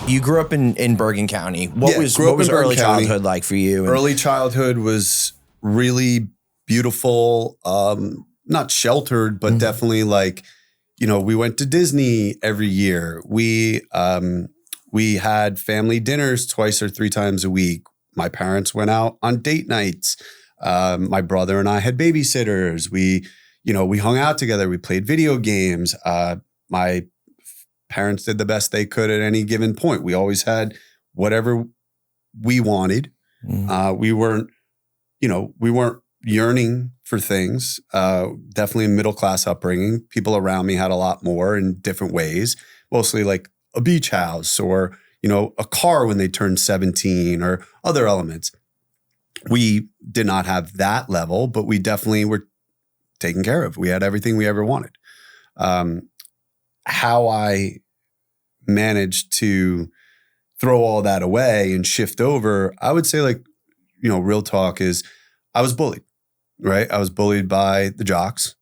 You grew up in Bergen County. What was early childhood like for you? Early childhood was really beautiful. Not sheltered, but definitely like, we went to Disney every year. We had family dinners twice or three times a week. My parents went out on date nights. My brother and I had babysitters. We hung out together. We played video games. My parents did the best they could at any given point. We always had whatever we wanted. We weren't yearning for things. Definitely a middle-class upbringing. People around me had a lot more in different ways, mostly like a beach house or, a car when they turned 17 or other elements. We did not have that level, but we definitely were taken care of. We had everything we ever wanted. How I managed to throw all that away and shift over, I would say real talk is I was bullied, right? I was bullied by the jocks.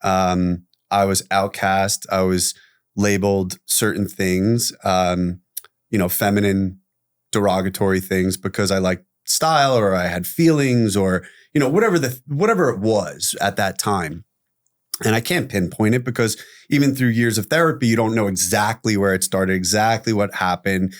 I was outcast. I was labeled certain things, feminine, derogatory things because I liked style or I had feelings or, whatever it was at that time. And I can't pinpoint it because even through years of therapy, you don't know exactly where it started, exactly what happened.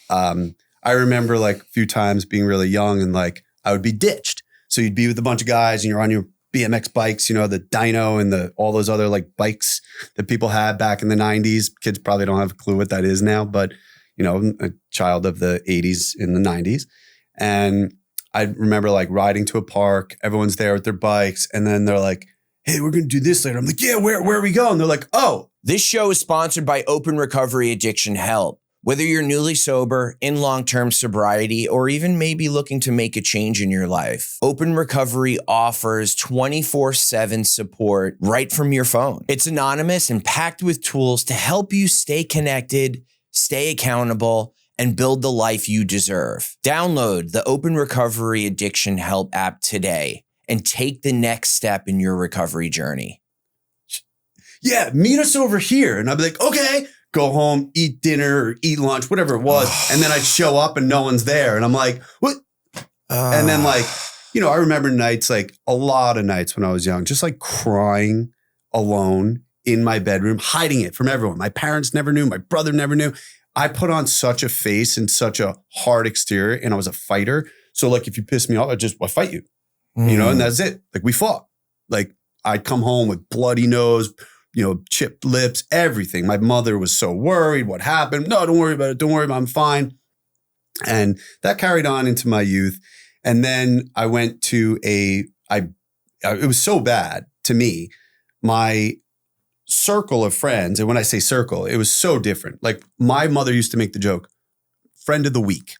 I remember a few times being really young and I would be ditched. So you'd be with a bunch of guys and you're on your BMX bikes, the dyno and all those other bikes that people had back in the 90s. Kids probably don't have a clue what that is now, but a child of the 80s in the 90s. And I remember riding to a park, everyone's there with their bikes. And then they're like, hey, we're going to do this later. I'm like, yeah, where are we going? They're like, oh. This show is sponsored by Open Recovery Addiction Help. Whether you're newly sober, in long-term sobriety, or even maybe looking to make a change in your life, Open Recovery offers 24/7 support right from your phone. It's anonymous and packed with tools to help you stay connected, stay accountable, and build the life you deserve. Download the Open Recovery Addiction Help app today and take the next step in your recovery journey. Yeah, meet us over here. And I'd be like, okay. Go home, eat dinner, or eat lunch, whatever it was. And then I'd show up and no one's there. And I'm like, what? And then I remember nights, a lot of nights when I was young, just crying alone in my bedroom, hiding it from everyone. My parents never knew. My brother never knew. I put on such a face and such a hard exterior and I was a fighter. So if you piss me off, I fight you, and that's it. We fought. I'd come home with bloody nose, chipped lips, everything. My mother was so worried. What happened? No, don't worry about it. Don't worry about it. I'm fine. And that carried on into my youth. And then I went to it was so bad to me. My circle of friends, and when I say circle, it was so different. My mother used to make the joke, friend of the week.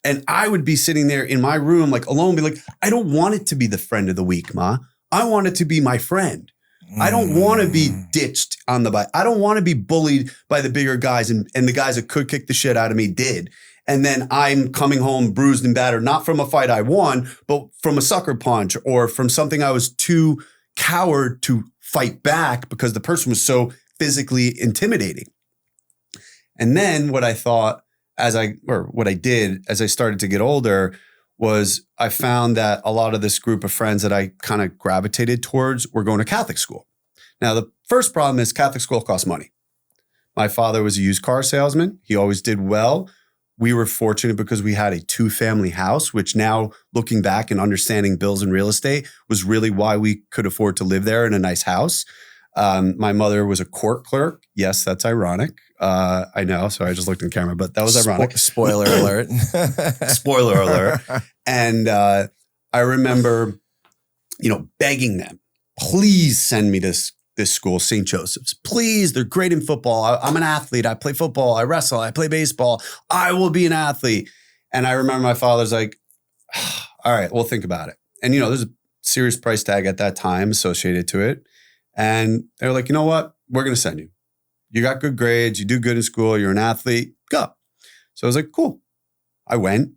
And I would be sitting there in my room, alone, be like, I don't want it to be the friend of the week, Ma. I want it to be my friend. I don't want to be ditched on the bike. I don't want to be bullied by the bigger guys and the guys that could kick the shit out of me did. And then I'm coming home bruised and battered, not from a fight I won, but from a sucker punch or from something I was too coward to fight back because the person was so physically intimidating. And then what I did as I started to get older was I found that a lot of this group of friends that I kind of gravitated towards were going to Catholic school. Now, the first problem is Catholic school costs money. My father was a used car salesman. He always did well. We were fortunate because we had a 2-family house, which now looking back and understanding bills and real estate was really why we could afford to live there in a nice house. My mother was a court clerk. Yes, that's ironic. I know. Sorry, I just looked in camera, but that was ironic. Spoiler alert. Spoiler alert. And I remember, begging them, please send me to this school, St. Joseph's. Please, they're great in football. I'm an athlete. I play football. I wrestle. I play baseball. I will be an athlete. And I remember my father's like, all right, we'll think about it. And, there's a serious price tag at that time associated to it. And they're like, you know what? We're going to send you. You got good grades. You do good in school. You're an athlete. Go. So I was like, cool. I went.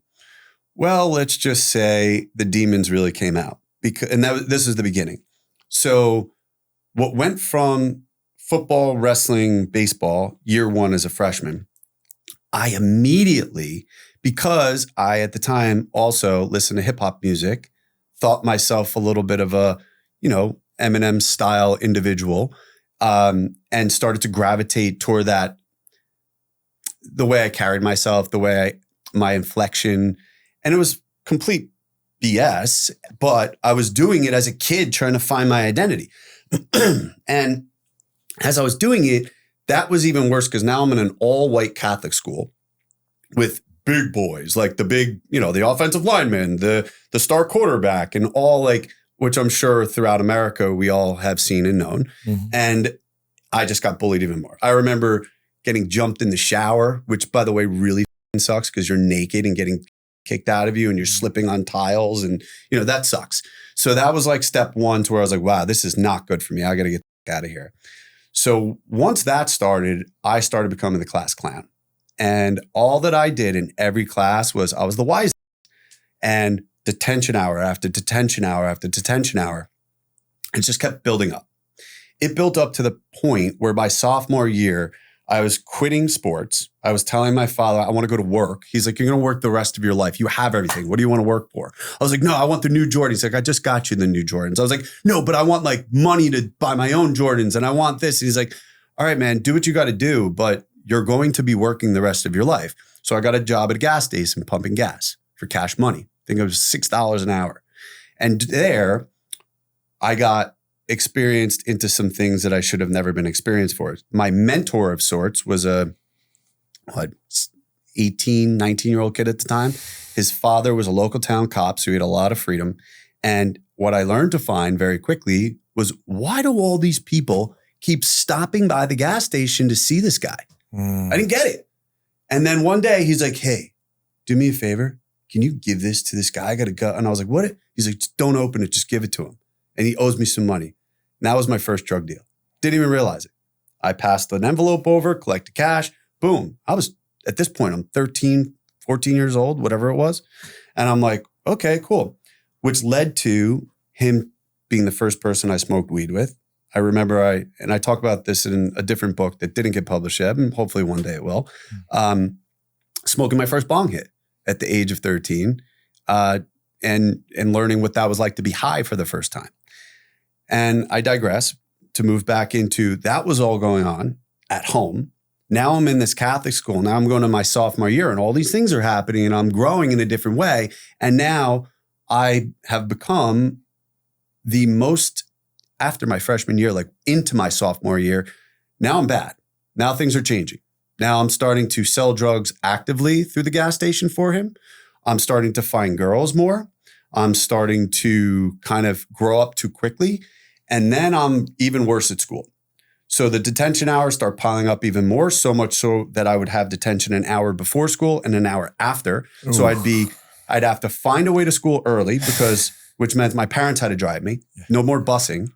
Well, let's just say the demons really came out this is the beginning. So what went from football, wrestling, baseball, year one as a freshman, I immediately, because I at the time also listened to hip hop music, thought myself a little bit of a, Eminem style individual, and started to gravitate toward that, the way I carried myself, my inflection, and it was complete BS, but I was doing it as a kid trying to find my identity. And as I was doing it, that was even worse because now I'm in an all-white Catholic school with big boys, like the big, the offensive lineman, the star quarterback, and all like, which I'm sure throughout America we all have seen and known. Mm-hmm. And I just got bullied even more. I remember getting jumped in the shower, which by the way really sucks because you're naked and getting kicked out of you and you're slipping on tiles and that sucks. So that was like step one to where I was like, wow, this is not good for me. I got to get out of here. So once that started, I started becoming the class clown. And all that I did in every class was I was the wise, and detention hour after detention hour after detention hour. It just kept building up. It built up to the point where by sophomore year, I was quitting sports. I was telling my father, I want to go to work. He's like, you're going to work the rest of your life. You have everything. What do you want to work for? I was like, no, I want the new Jordans. He's like, I just got you the new Jordans. I was like, no, but I want like money to buy my own Jordans and I want this. And he's like, all right, man, do what you got to do, but you're going to be working the rest of your life. So I got a job at a gas station pumping gas for cash money. I think it was $6 an hour. And there I got experienced into some things that I should have never been experienced for. My mentor of sorts was a 18, 19-year-old kid at the time. His father was a local town cop, so he had a lot of freedom. And what I learned to find very quickly was, why do all these people keep stopping by the gas station to see this guy? I didn't get it. And then one day he's like, hey, do me a favor. Can you give this to this guy? I got to go. And I was like, what? He's like, don't open it. Just give it to him. And he owes me some money. And that was my first drug deal. Didn't even realize it. I passed an envelope over, collected cash. Boom. At this point, I'm 13, 14 years old, whatever it was. And I'm like, okay, cool. Which led to him being the first person I smoked weed with. I remember I talk about this in a different book that didn't get published yet, and hopefully one day it will. Smoking my first bong hit at the age of 13, and learning what that was like to be high for the first time. And I digress to move back into that was all going on at home. Now I'm in this Catholic school. Now I'm going to my sophomore year and all these things are happening and I'm growing in a different way. And now I have become the most, after my freshman year, like into my sophomore year, now I'm bad. Now things are changing. Now I'm starting to sell drugs actively through the gas station for him. I'm starting to find girls more. I'm starting to kind of grow up too quickly. And then I'm even worse at school. So the detention hours start piling up even more, so much so that I would have detention an hour before school and an hour after. Ooh. So I'd have to find a way to school early which meant my parents had to drive me, no more busing.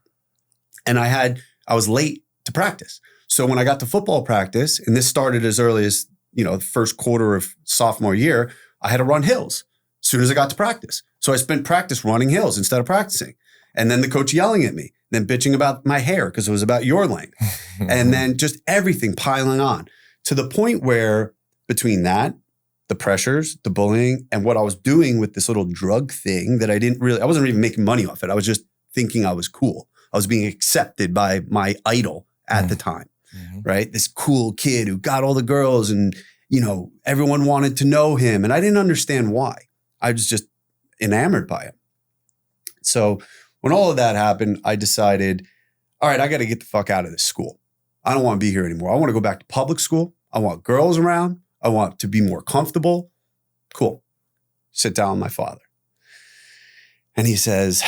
And I was late to practice. So when I got to football practice, and this started as early as, the first quarter of sophomore year, I had to run hills as soon as I got to practice. So I spent practice running hills instead of practicing. And then the coach yelling at me, then bitching about my hair because it was about your length. And then just everything piling on to the point where between that, the pressures, the bullying, and what I was doing with this little drug thing that I wasn't even making money off it. I was just thinking I was cool. I was being accepted by my idol at the time, right? This cool kid who got all the girls and, everyone wanted to know him. And I didn't understand why. I was just enamored by him. So when all of that happened, I decided, all right, I got to get the fuck out of this school. I don't want to be here anymore. I want to go back to public school. I want girls around. I want to be more comfortable. Cool. Sit down with my father. And he says,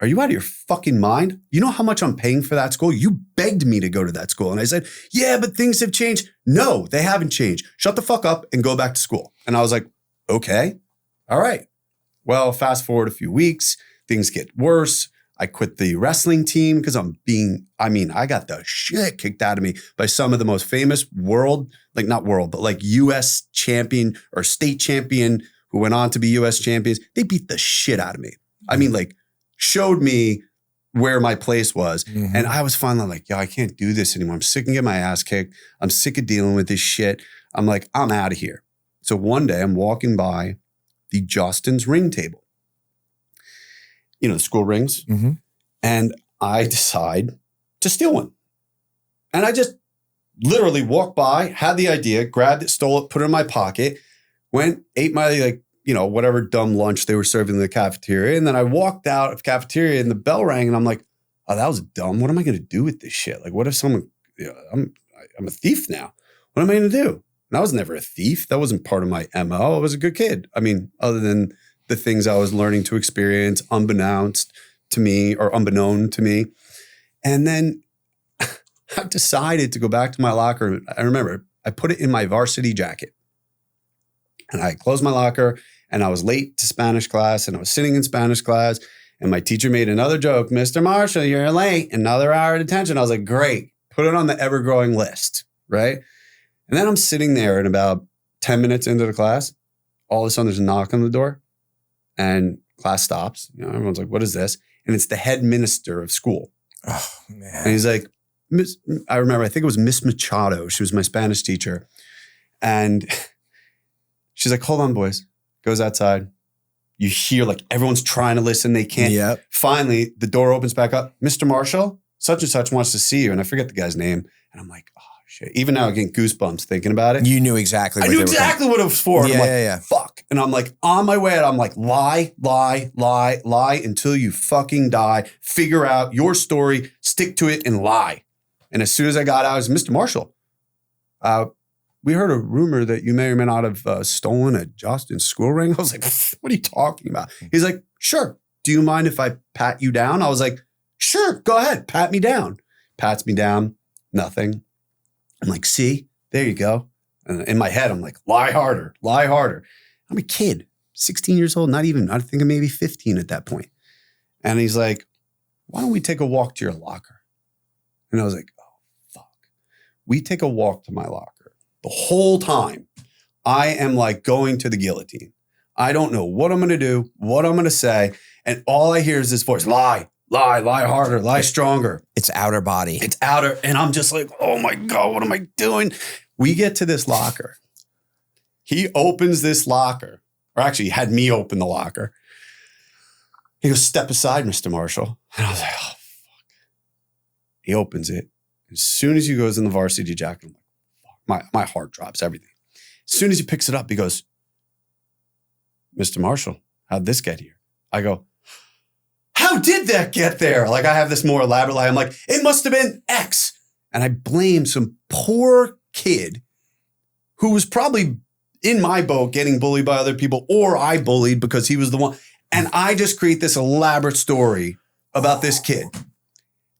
are you out of your fucking mind? You know how much I'm paying for that school? You begged me to go to that school. And I said, yeah, but things have changed. No, they haven't changed. Shut the fuck up and go back to school. And I was like, okay, all right. Well, fast forward a few weeks, things get worse. I quit the wrestling team because I got the shit kicked out of me by some of the most famous US champion or state champion who went on to be US champions. They beat the shit out of me. Showed me where my place was. Mm-hmm. And I was finally like, yo, I can't do this anymore. I'm sick of getting my ass kicked. I'm sick of dealing with this shit. I'm like, I'm out of here. So one day I'm walking by the Justin's ring table. You know, the school rings. Mm-hmm. And I decide to steal one. And I just literally walked by, had the idea, grabbed it, stole it, put it in my pocket, went, ate my, like, you know, whatever dumb lunch they were serving in the cafeteria. And then I walked out of the cafeteria and the bell rang and I'm like, oh, that was dumb. What am I going to do with this shit? Like, what if someone, you know, I'm a thief now. What am I going to do? And I was never a thief. That wasn't part of my MO. I was a good kid. I mean, other than the things I was learning to experience unbeknownst to me or unbeknown to me. And then I decided to go back to my locker. I remember I put it in my varsity jacket. And I closed my locker and I was late to Spanish class and I was sitting in Spanish class and my teacher made another joke. Mr. Marshall, you're late. Another hour of detention. I was like, great. Put it on the ever-growing list, right? And then I'm sitting there and about 10 minutes into the class, all of a sudden there's a knock on the door and class stops. You know, everyone's like, what is this? And it's the head minister of school. Oh, man. And he's like, I remember, I think it was Miss Machado. She was my Spanish teacher. And she's like, hold on, boys. Goes outside. You hear like everyone's trying to listen. They can't. Yep. Finally, the door opens back up. Mr. Marshall, such and such wants to see you. And I forget the guy's name. And I'm like, oh, shit. Even now, I get goosebumps thinking about it. You knew exactly what I knew exactly what it was for. Yeah, I'm like, yeah. fuck. And I'm like, on my way out, I'm like, lie, lie, lie, lie until you fucking die. Figure out your story, stick to it, and lie. And as soon as I got out, I was Mr. Marshall. We heard a rumor that you may or may not have stolen a Justin's school ring. I was like, what are you talking about? He's like, sure. Do you mind if I pat you down? I was like, sure, go ahead. Pat me down. Pats me down. Nothing. I'm like, see, there you go. And in my head, I'm like, lie harder, lie harder. I'm a kid, 16 years old, not even, I think I'm maybe 15 at that point. And he's like, why don't we take a walk to your locker? And I was like, oh, fuck. We take a walk to my locker. The whole time, I am like going to the guillotine. I don't know what I'm going to do, what I'm going to say. And all I hear is this voice, lie, lie, lie harder, lie stronger. It's outer body. It's outer. And I'm just like, oh my God, what am I doing? We get to this locker. He opens this locker, or actually he had me open the locker. He goes, step aside, Mr. Marshall. And I was like, oh, fuck. He opens it. As soon as he goes in the varsity jacket, I'm like, my heart drops, everything. As soon as he picks it up, he goes, Mr. Marshall, how'd this get here? I go, how did that get there? Like I have this more elaborate lie. I'm like, it must have been X. And I blame some poor kid who was probably in my boat getting bullied by other people, or I bullied because he was the one. And I just create this elaborate story about this kid.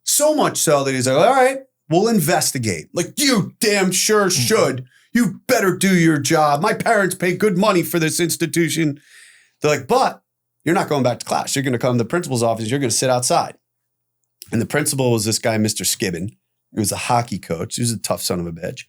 So much so that he's like, all right, we'll investigate. Like, you damn sure should. You better do your job. My parents pay good money for this institution. They're like, but you're not going back to class. You're going to come to the principal's office. You're going to sit outside. And the principal was this guy, Mr. Skibbin. He was a hockey coach. He was a tough son of a bitch.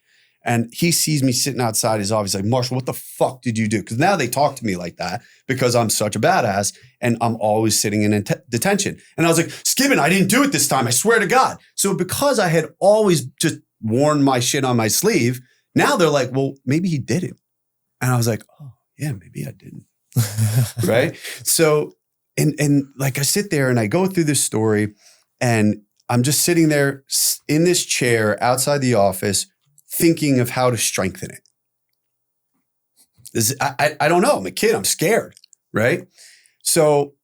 And he sees me sitting outside his office like, Marshall, what the fuck did you do? Because now they talk to me like that because I'm such a badass and I'm always sitting in detention. And I was like, Skibbin, I didn't do it this time. I swear to God. So because I had always just worn my shit on my sleeve, now they're like, well, maybe he did it. And I was like, oh, yeah, maybe I didn't. Right? So, and like I sit there and I go through this story and I'm just sitting there in this chair outside the office thinking of how to strengthen it. I don't know. I'm a kid. I'm scared, right? So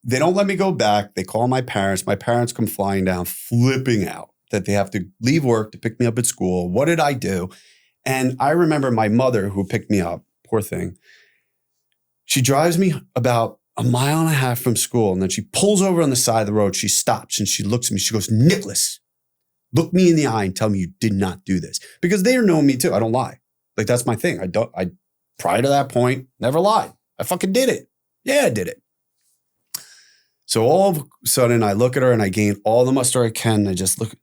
they don't let me go back. They call my parents. My parents come flying down, flipping out that they have to leave work to pick me up at school. What did I do? And I remember my mother who picked me up, poor thing. She drives me about a mile and a half from school. And then she pulls over on the side of the road. She stops and she looks at me. She goes, Nicholas, look me in the eye and tell me you did not do this. Because they know me too. I don't lie. Like that's my thing. I prior to that point, never lied. I fucking did it. Yeah, I did it. So all of a sudden I look at her and I gain all the muster I can. And I just look.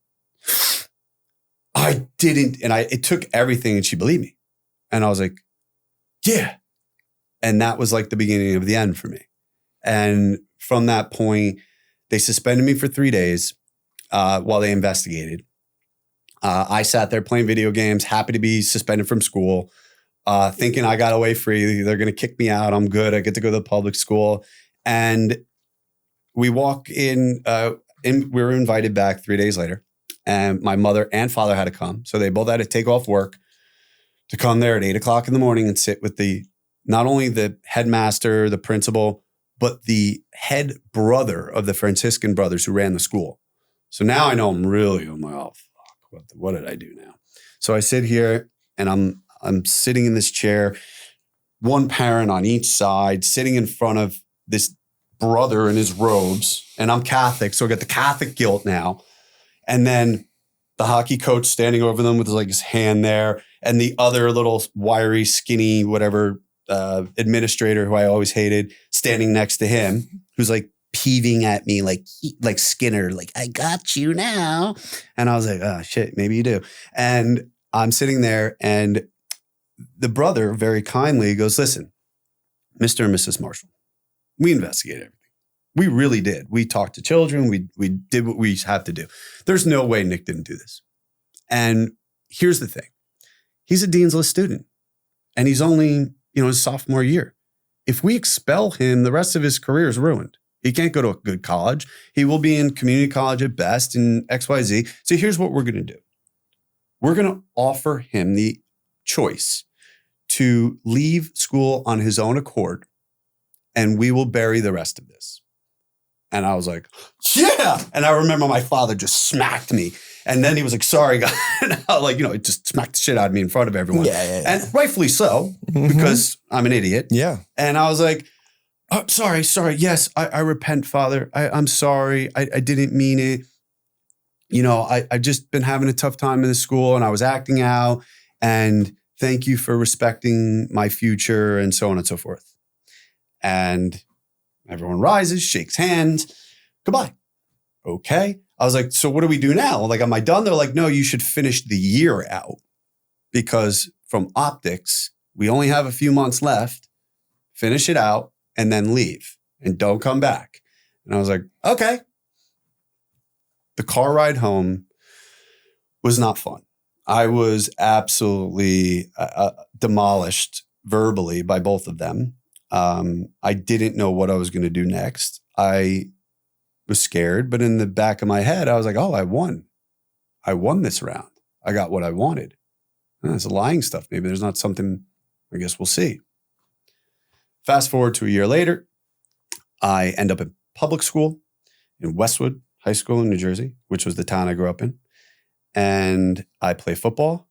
I didn't. And it took everything and she believed me. And I was like, yeah. And that was like the beginning of the end for me. And from that point, They suspended me for 3 days while they investigated. I sat there playing video games, happy to be suspended from school, thinking I got away free. They're going to kick me out. I'm good. I get to go to the public school. And we walk in, we were invited back 3 days later. And my mother and father had to come. So they both had to take off work to come there at 8 o'clock in the morning and sit with not only the headmaster, the principal, but the head brother of the Franciscan brothers who ran the school. So now I know I'm like, oh, fuck, what did I do now? So I sit here and I'm sitting in this chair, one parent on each side, sitting in front of this brother in his robes. And I'm Catholic, so I got the Catholic guilt now. And then the hockey coach standing over them with like his hand there, and the other little wiry, skinny, whatever administrator who I always hated standing next to him, who's like peeving at me like Skinner, like, I got you now. And I was like, oh shit, maybe you do. And I'm sitting there, and the brother very kindly goes, listen, Mr. and Mrs. Marshall, we investigated everything. We really did. We talked to children. We did what we have to do. There's no way Nick didn't do this. And here's the thing. He's a Dean's List student, and he's only, his sophomore year. If we expel him, the rest of his career is ruined. He can't go to a good college. He will be in community college at best in XYZ. So here's what we're going to do. We're going to offer him the choice to leave school on his own accord, and we will bury the rest of this. And I was like, yeah. And I remember my father just smacked me. And then he was like, sorry, guys. And I was like, it just smacked the shit out of me in front of everyone. Yeah. And rightfully so, because I'm an idiot. Yeah. And I was like, oh, sorry. Yes, I repent, Father. I'm sorry. I didn't mean it. I just been having a tough time in the school, and I was acting out. And thank you for respecting my future, and so on and so forth. And everyone rises, shakes hands. Goodbye. Okay. I was like, so what do we do now? Like, am I done? They're like, no, you should finish the year out, because from optics, we only have a few months left. Finish it out and then leave, and don't come back. And I was like, okay. The car ride home was not fun. I was absolutely demolished verbally by both of them. I didn't know what I was going to do next. I was scared, but in the back of my head, I was like, oh, I won. I won this round. I got what I wanted. It's lying stuff. Maybe there's not something, I guess we'll see. Fast forward to a year later, I end up in public school in Westwood High School in New Jersey, which was the town I grew up in. And I play football.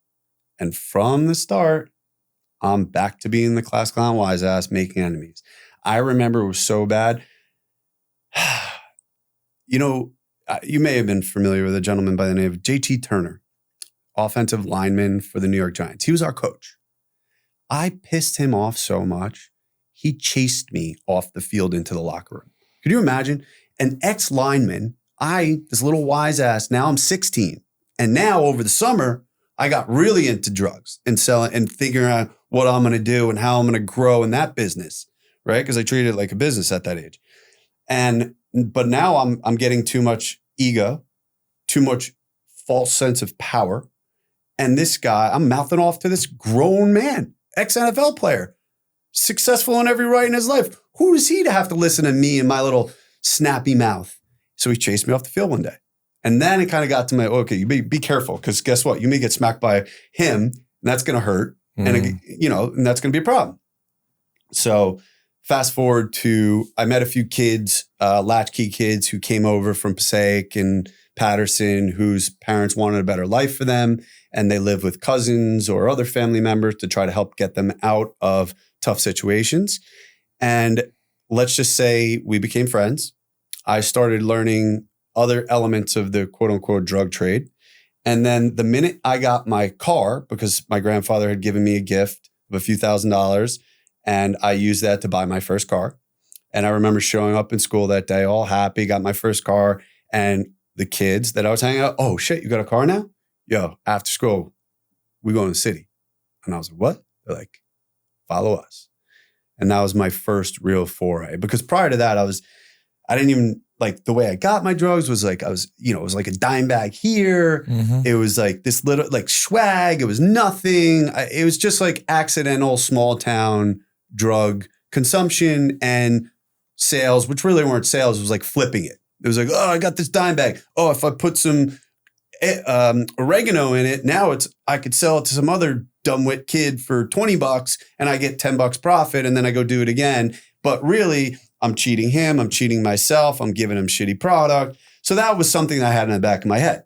And from the start, I'm back to being the class clown wise ass, making enemies. I remember it was so bad. You may have been familiar with a gentleman by the name of JT Turner, offensive lineman for the New York Giants. He was our coach. I pissed him off so much, he chased me off the field into the locker room. Could you imagine? An ex-lineman, this little wise ass, now I'm 16. And now over the summer, I got really into drugs and selling and figuring out what I'm going to do and how I'm going to grow in that business, right? Because I treated it like a business at that age. But now I'm getting too much ego, too much false sense of power. And this guy, I'm mouthing off to this grown man, ex-NFL player, successful in every right in his life. Who is he to have to listen to me and my little snappy mouth? So he chased me off the field one day. And then it kind of got to okay, you be careful, because guess what? You may get smacked by him, and that's going to hurt. And that's going to be a problem. So fast forward to, I met a few kids, latchkey kids who came over from Passaic and Patterson, whose parents wanted a better life for them. And they live with cousins or other family members to try to help get them out of tough situations. And let's just say we became friends. I started learning other elements of the quote unquote drug trade. And then the minute I got my car, because my grandfather had given me a gift of a few $1,000s, and I used that to buy my first car. And I remember showing up in school that day, all happy, got my first car. And the kids that I was hanging out, oh shit, you got a car now? Yo, after school, we go in the city. And I was like, what? They're like, follow us. And that was my first real foray. Because prior to that, I didn't even like the way I got my drugs was like, I was, you know, it was like a dime bag here. It was like this little like swag. It was nothing. It was just like accidental small town drug consumption and sales, which really weren't sales. It was like flipping it. It was like, oh, I got this dime bag. Oh, if I put some oregano in it, now I could sell it to some other dumbwit kid for $20 and I get $10 profit and then I go do it again. But really, I'm cheating him. I'm cheating myself. I'm giving him shitty product. So that was something I had in the back of my head.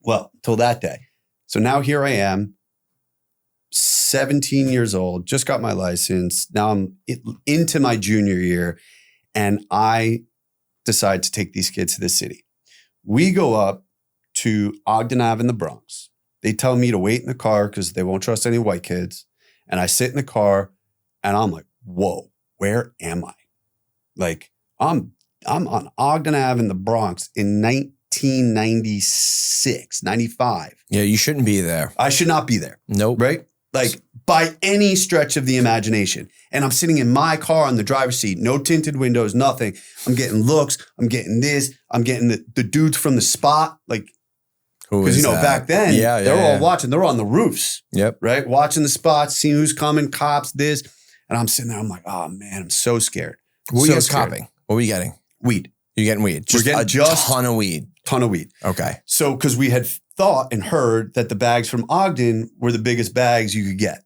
Well, till that day. So now here I am, 17 years old, just got my license. Now I'm into my junior year and I decide to take these kids to the city. We go up to Ogden Ave in the Bronx. They tell me to wait in the car because they won't trust any white kids. And I sit in the car and I'm like, whoa, where am I? Like I'm on Ogden Ave in the Bronx in 1996, 95. Yeah, you shouldn't be there. I should not be there. Nope. Right? Like by any stretch of the imagination. And I'm sitting in my car on the driver's seat, no tinted windows, nothing. I'm getting looks. I'm getting this. I'm getting the dudes from the spot. Like, because, you know, back then, they were all watching. They were on the roofs. Yep. Right? Watching the spots, seeing who's coming, cops, this. And I'm sitting there. I'm like, oh, man, I'm so scared. What were you guys copping? What were you getting? Weed. You're getting weed. Just a ton of weed. Ton of weed. Okay. So, because we had thought and heard that the bags from Ogden were the biggest bags you could get.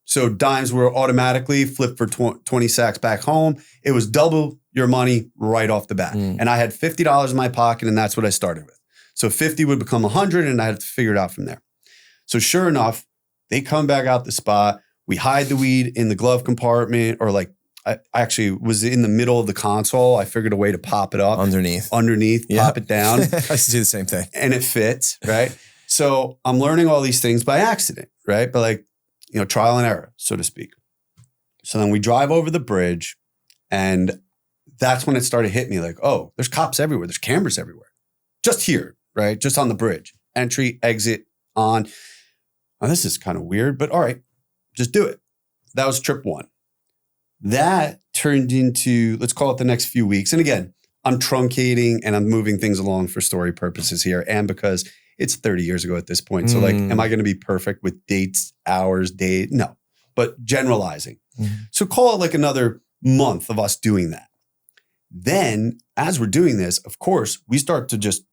So dimes were automatically flipped for 20 sacks back home. It was double your money right off the bat. And I had $50 in my pocket and that's what I started with. So 50 would become 100 and I had to figure it out from there. So sure enough, they come back out the spot. We hide the weed in the glove compartment or like I actually was in the middle of the console. I figured a way to pop it up. Underneath, pop it down. I used to do the same thing. And it fits, right? So I'm learning all these things by accident, right? But like, you know, trial and error, so to speak. So then we drive over the bridge and that's when it started hitting me like, oh, there's cops everywhere. There's cameras everywhere. Just here, right? Just on the bridge. Entry, exit, on. Now, this is kind of weird, but all right, just do it. That was trip one. That turned into, let's call it the next few weeks. And again, I'm truncating and I'm moving things along for story purposes here. And because it's 30 years ago at this point. So like, am I going to be perfect with dates, hours, day? No, but generalizing. So call it like another month of us doing that. Then as we're doing this, of course, we start to just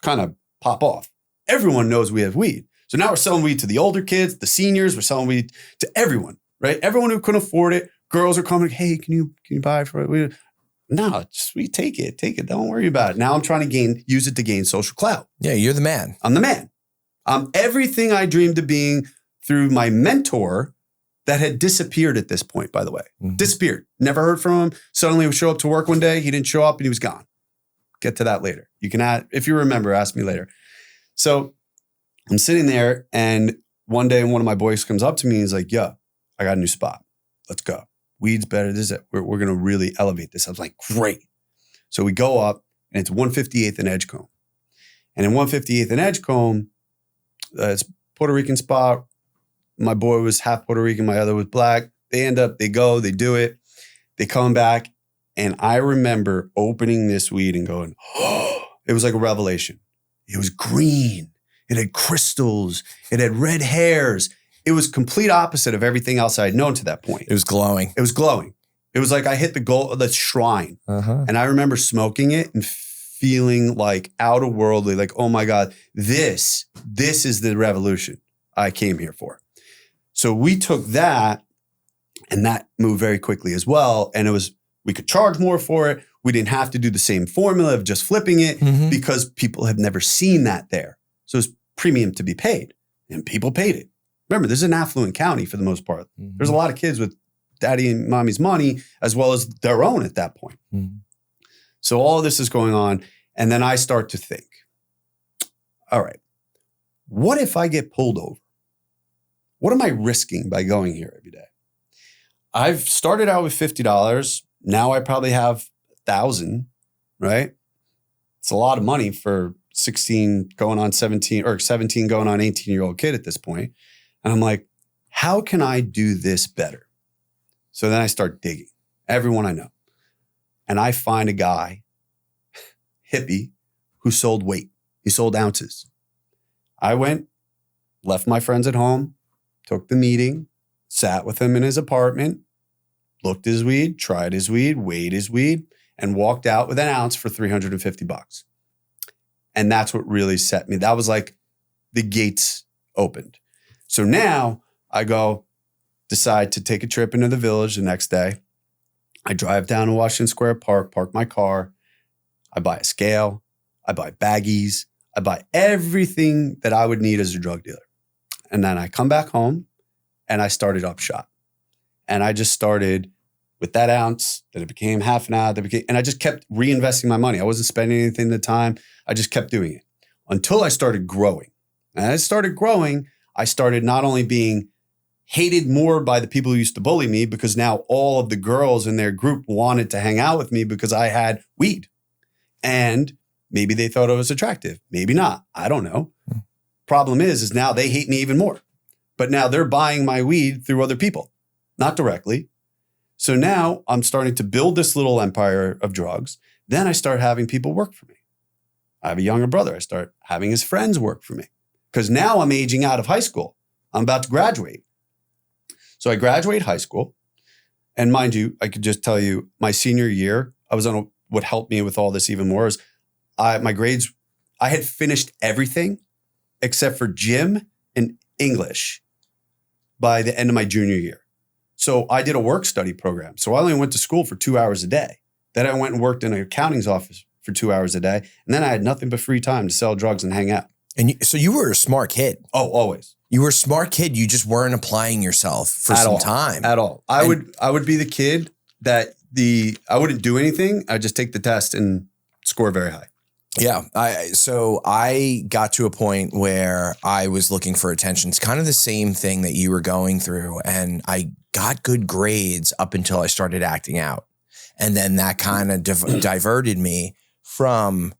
kind of pop off. Everyone knows we have weed. So now we're selling weed to the older kids, the seniors, we're selling weed to everyone, right? Everyone who couldn't afford it. Girls are coming, hey, can you buy it for it? No, just we take it. Don't worry about it. Now I'm trying to use it to gain social clout. Yeah, you're the man. I'm the man. I'm everything I dreamed of being through my mentor that had disappeared at this point, by the way. Disappeared. Never heard from him. Suddenly would show up to work one day. He didn't show up and he was gone. Get to that later. You can add, if you remember, ask me later. So I'm sitting there and one day one of my boys comes up to me and he's like, yo, I got a new spot. Let's go. Weed's better. This is it. We're going to really elevate this. I was like, great. So we go up and it's 158th and Edgecombe. And in 158th and Edgecombe, it's Puerto Rican spot. My boy was half Puerto Rican. My other was black. They they do it. They come back. And I remember opening this weed and going, oh, it was like a revelation. It was green. It had crystals. It had red hairs. It was complete opposite of everything else I had known to that point. It was glowing. It was glowing. It was like I hit the shrine. And I remember smoking it and feeling like out of worldly, like, oh my God, this is the revolution I came here for. So we took that and that moved very quickly as well. And we could charge more for it. We didn't have to do the same formula of just flipping it because people have never seen that there. So it's premium to be paid and people paid it. Remember, this is an affluent county for the most part. There's a lot of kids with daddy and mommy's money as well as their own at that point. So all this is going on. And then I start to think, all right, what if I get pulled over? What am I risking by going here every day? I've started out with $50. Now I probably have $1,000, right? It's a lot of money for 16 going on 17 or 17 going on 18-year-old kid at this point. And I'm like, how can I do this better? So then I start digging, everyone I know. And I find a guy hippie who sold weight. He sold ounces. I went, left my friends at home, took the meeting, sat with him in his apartment, looked his weed, tried his weed, weighed his weed, and walked out with an ounce for $350. And that's what really set me. That was like the gates opened. So now I go, decide to take a trip into the village the next day. I drive down to Washington Square Park, park my car. I buy a scale. I buy baggies. I buy everything that I would need as a drug dealer. And then I come back home and I started up shop. And I just started with that ounce, then it became half an hour, and I just kept reinvesting my money. I wasn't spending anything at the time. I just kept doing it until I started growing. And as I started growing, I started not only being hated more by the people who used to bully me, because now all of the girls in their group wanted to hang out with me because I had weed. And maybe they thought I was attractive. Maybe not. I don't know. Problem is now they hate me even more. But now they're buying my weed through other people, not directly. So now I'm starting to build this little empire of drugs. Then I start having people work for me. I have a younger brother. I start having his friends work for me because now I'm aging out of high school. I'm about to graduate. So I graduate high school. And mind you, I could just tell you my senior year, I was on what helped me with all this even more is my grades. I had finished everything except for gym and English by the end of my junior year. So I did a work study program. So I only went to school for 2 hours a day. Then I went and worked in an accountant's office for 2 hours a day. And then I had nothing but free time to sell drugs and hang out. And so you were a smart kid. Oh, always. You were a smart kid. You just weren't applying yourself for some time. At all. I would be the kid that I wouldn't do anything. I'd just take the test and score very high. Yeah. So I got to a point where I was looking for attention. It's kind of the same thing that you were going through. And I got good grades up until I started acting out. And then that kind of diverted me from,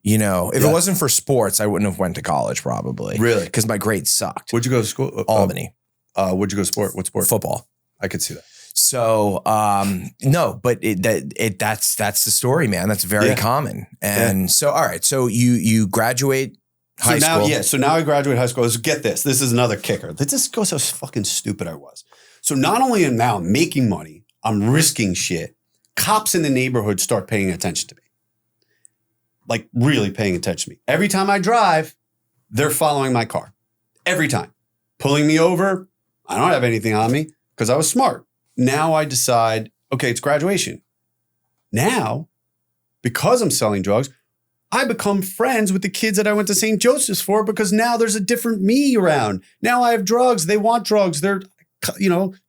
if it wasn't for sports, I wouldn't have went to college probably. Really? Because my grades sucked. Where'd you go to school? Albany. Where'd you go to sport? What sport? Football. I could see that. So, no, but that's the story, man. That's very common. And so, all right. So you graduate high school. So now I graduate high school. So get this. This is another kicker. This goes how fucking stupid I was. So not only am now making money, I'm risking shit. Cops in the neighborhood start paying attention to me. Like really paying attention to me. Every time I drive, they're following my car. Every time. Pulling me over. I don't have anything on me because I was smart. Now I decide, okay, it's graduation. Now, because I'm selling drugs, I become friends with the kids that I went to St. Joseph's for because now there's a different me around. Now I have drugs. They want drugs. They're,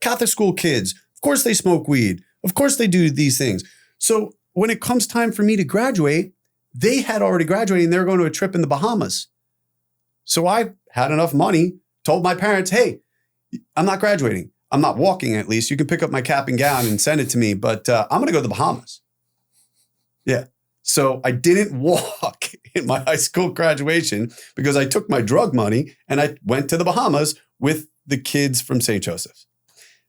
Catholic school kids. Of course they smoke weed. Of course they do these things. So when it comes time for me to graduate, they had already graduated and they were going to a trip in the Bahamas. So I had enough money, told my parents, hey, I'm not graduating. I'm not walking at least. You can pick up my cap and gown and send it to me, but I'm going to go to the Bahamas. Yeah. So I didn't walk in my high school graduation because I took my drug money and I went to the Bahamas with the kids from St. Joseph's.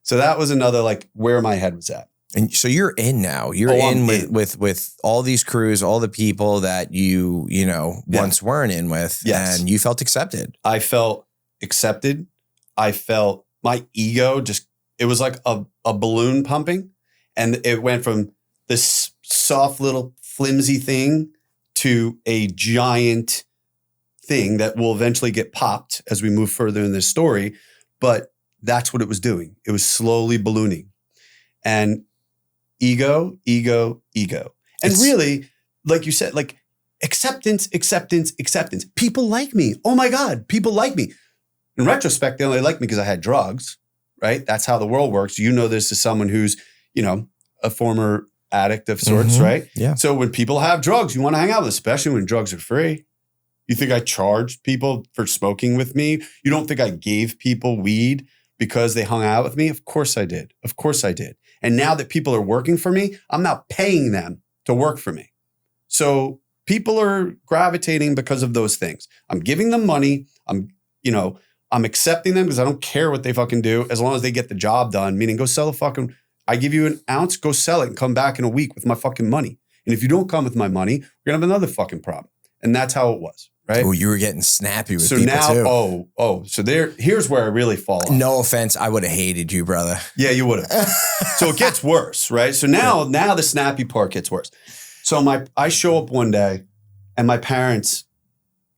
So that was another where my head was at. And so you're in now. You're in with all these crews, all the people that you once weren't in with, and you felt accepted. I felt accepted. I felt my ego it was like a balloon pumping, and it went from this soft little flimsy thing to a giant thing that will eventually get popped as we move further in this story. But that's what it was doing. It was slowly ballooning. And ego. And really, like you said, acceptance. People like me. Oh my God, people like me. In retrospect, they only like me because I had drugs, right? That's how the world works. You know this as someone who's, a former addict of sorts, right? Yeah. So when people have drugs, you want to hang out with, especially when drugs are free. You think I charged people for smoking with me? You don't think I gave people weed because they hung out with me? Of course I did. And now that people are working for me, I'm now paying them to work for me. So people are gravitating because of those things. I'm giving them money. I'm accepting them because I don't care what they fucking do as long as they get the job done. Meaning go sell I give you an ounce, go sell it and come back in a week with my fucking money. And if you don't come with my money, we're going to have another fucking problem. And that's how it was, right? Oh, you were getting snappy with so people now, too. So here's where I really fall off. No offense, I would have hated you, brother. Yeah, you would have. So it gets worse, right? So now the snappy part gets worse. So I show up one day and my parents,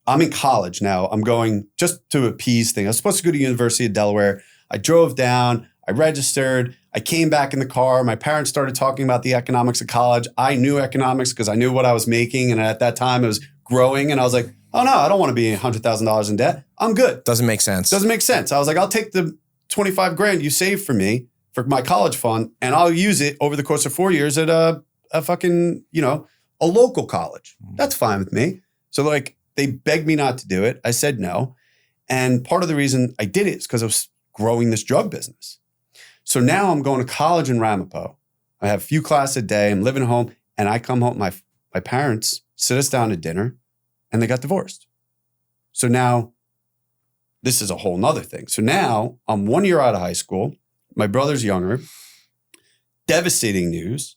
I'm in college now. I'm going just to appease things. I was supposed to go to University of Delaware. I drove down, I registered, I came back in the car. My parents started talking about the economics of college. I knew economics because I knew what I was making. And at that time it was growing. And I was like, oh no, I don't want to be $100,000 in debt. I'm good. Doesn't make sense. Doesn't make sense. I was like, I'll take the 25 grand you saved for me for my college fund and I'll use it over the course of 4 years at a fucking, a local college. That's fine with me. So like they begged me not to do it. I said no. And part of the reason I did it is because I was growing this drug business. So now I'm going to college in Ramapo. I have a few classes a day. I'm living home and I come home. My parents sit us down to dinner and they got divorced. So now this is a whole nother thing. So now I'm 1 year out of high school. My brother's younger. Devastating news.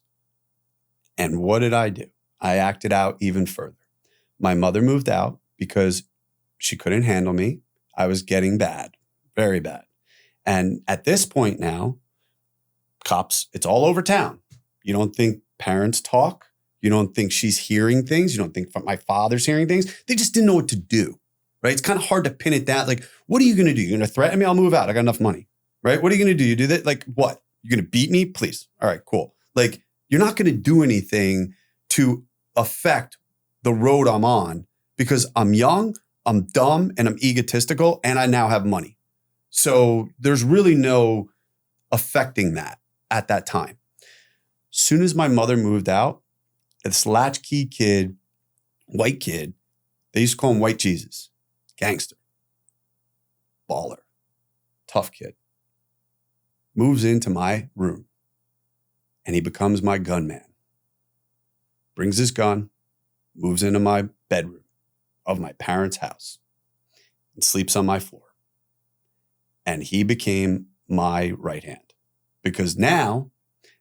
And what did I do? I acted out even further. My mother moved out because she couldn't handle me. I was getting bad, very bad. And at this point now, cops, it's all over town. You don't think parents talk. You don't think she's hearing things. You don't think my father's hearing things. They just didn't know what to do, right? It's kind of hard to pin it down. Like, what are you going to do? You're going to threaten me? I'll move out. I got enough money, right? What are you going to do? You do that? Like, what? You're going to beat me? Please. All right, cool. Like, you're not going to do anything to affect the road I'm on because I'm young, I'm dumb, and I'm egotistical, and I now have money. So there's really no affecting that at that time. Soon as my mother moved out, this latchkey kid, white kid, they used to call him White Jesus, gangster, baller, tough kid, moves into my room and he becomes my gunman. Brings his gun, moves into my bedroom of my parents' house and sleeps on my floor. And he became my right hand because now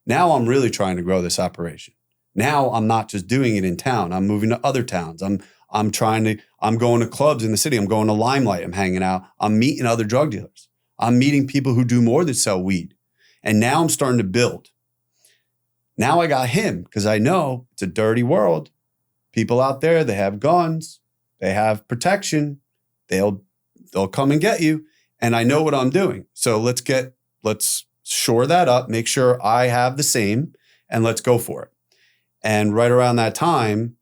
I'm really trying to grow this operation. Now I'm not just doing it in town. I'm moving to other towns. I'm going to clubs in the city. I'm going to Limelight. I'm hanging out. I'm meeting other drug dealers. I'm meeting people who do more than sell weed. And now I'm starting to build. Now I got him because I know it's a dirty world. People out there, they have guns. They have protection. They'll come and get you. And I know what I'm doing. So let's shore that up, make sure I have the same, and let's go for it. And right around that time,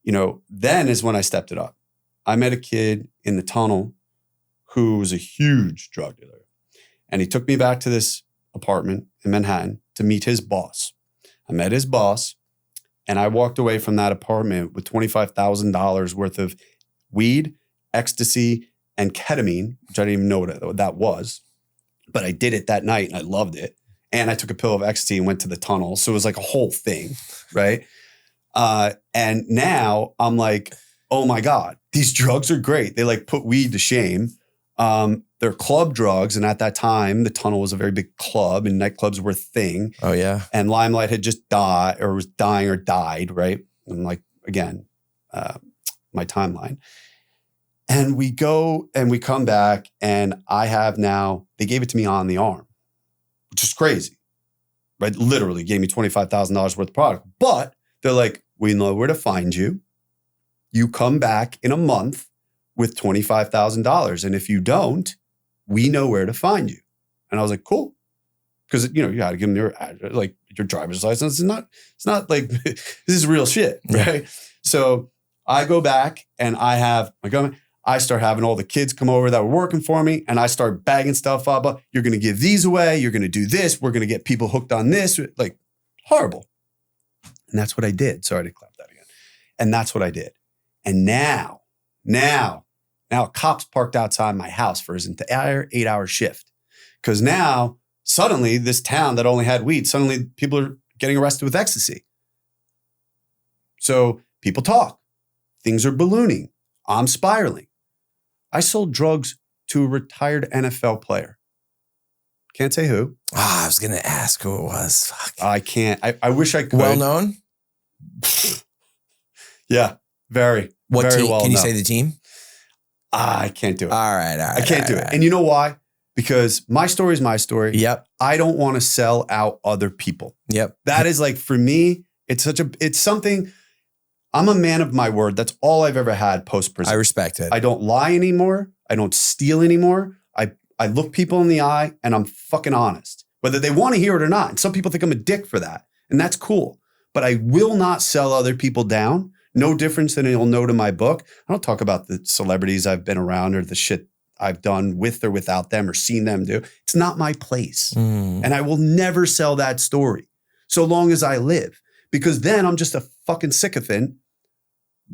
then is when I stepped it up. I met a kid in the tunnel who was a huge drug dealer. And he took me back to this apartment in Manhattan to meet his boss. I met his boss and I walked away from that apartment with $25,000 worth of weed, ecstasy, and ketamine, which I didn't even know what that was. But I did it that night and I loved it. And I took a pill of ecstasy and went to the tunnel. So it was like a whole thing, right? And now I'm like, oh my God, these drugs are great. They like put weed to shame. They're club drugs. And at that time, the tunnel was a very big club and nightclubs were a thing. Oh yeah. And Limelight had just died or was dying or died, right? And like, again, my timeline. And we go and we come back and I have now, they gave it to me on the arm, which is crazy, right? Literally gave me $25,000 worth of product. But they're like, we know where to find you. You come back in a month with $25,000. And if you don't, we know where to find you. And I was like, cool. Because, you got to give them your address, like your driver's license. It's not like, this is real shit, right? Yeah. So I go back and I have my government. I start having all the kids come over that were working for me and I start bagging stuff up. You're going to give these away. You're going to do this. We're going to get people hooked on this. Like horrible. And that's what I did. Sorry to clap that again. And that's what I did. And now a cop's parked outside my house for his entire 8-hour shift. Because now suddenly this town that only had weed, suddenly people are getting arrested with ecstasy. So people talk. Things are ballooning. I'm spiraling. I sold drugs to a retired NFL player. Can't say who. I was going to ask who it was. Fuck. I can't. I wish I could. Well known? Yeah, very. What very team? well Can you known. say the team? I can't do it. All right. I can't do it. And you know why? Because my story is my story. Yep. I don't want to sell out other people. Yep. That is like, for me, it's something, I'm a man of my word. That's all I've ever had post-prison. I respect it. I don't lie anymore. I don't steal anymore. I look people in the eye and I'm fucking honest, whether they want to hear it or not. And some people think I'm a dick for that. And that's cool. But I will not sell other people down. No difference than you'll note in my book. I don't talk about the celebrities I've been around or the shit I've done with or without them or seen them do. It's not my place. And I will never sell that story so long as I live, because then I'm just a fucking sycophant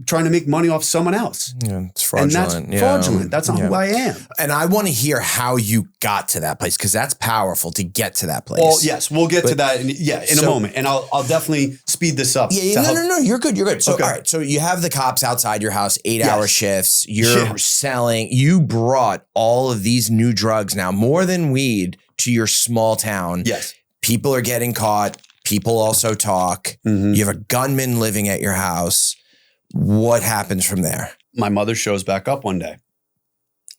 trying to make money off someone else. Yeah, it's fraudulent. And that's fraudulent. That's not who I am. And I want to hear how you got to that place, because that's powerful to get to that place. Well, yes, we'll get to that in a moment. And I'll definitely speed this up. Yeah, no, you're good. You're good. So, Okay. all right. So you have the cops outside your house, 8-hour Yes. shifts. You're selling. You brought all of these new drugs now, more than weed, to your small town. Yes. People are getting caught. People also talk. Mhm. You have a gunman living at your house. What happens from there? My mother shows back up one day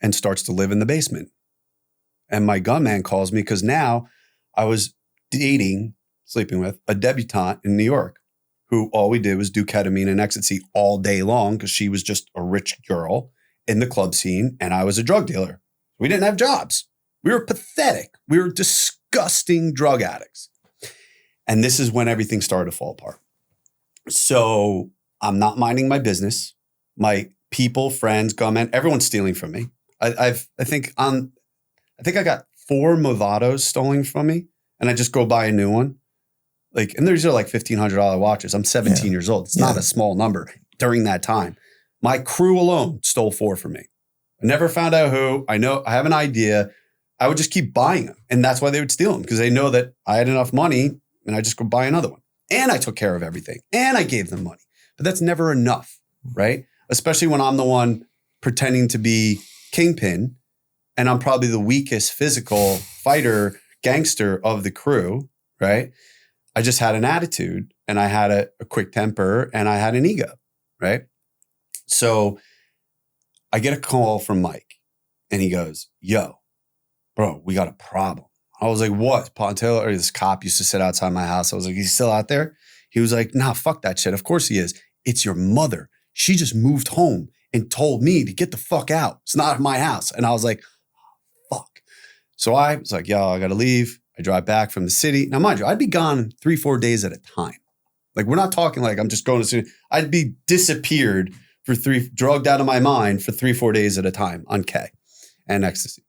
and starts to live in the basement. And my gunman calls me because now I was sleeping with a debutante in New York who all we did was do ketamine and ecstasy all day long because she was just a rich girl in the club scene and I was a drug dealer. We didn't have jobs. We were pathetic. We were disgusting drug addicts. And this is when everything started to fall apart. So I'm not minding my business. My people, friends, gunmen, everyone's stealing from me. I think I got 4 Movados stolen from me, and I just go buy a new one. And these are like $1,500 watches. I'm 17 years old. It's not a small number during that time. My crew alone stole 4 from me. I never found out who. I have an idea. I would just keep buying them, and that's why they would steal them, because they know that I had enough money, and I just go buy another one. And I took care of everything, and I gave them money. But that's never enough, right? Especially when I'm the one pretending to be Kingpin and I'm probably the weakest physical fighter gangster of the crew, right? I just had an attitude and I had a quick temper and I had an ego, right? So I get a call from Mike and he goes, "Yo, bro, we got a problem." I was like, "What?" Pontillo, or this cop used to sit outside my house. I was like, "He's still out there?" He was like, "Nah, fuck that shit. Of course he is. It's your mother. She just moved home and told me to get the fuck out. It's not my house." And I was like, fuck. So I was like, "Yo, I got to leave." I drive back from the city. Now, mind you, I'd be gone 3-4 days at a time. We're not talking like I'm just going to the city. I'd be disappeared for drugged out of my mind for 3-4 days at a time on K and ecstasy.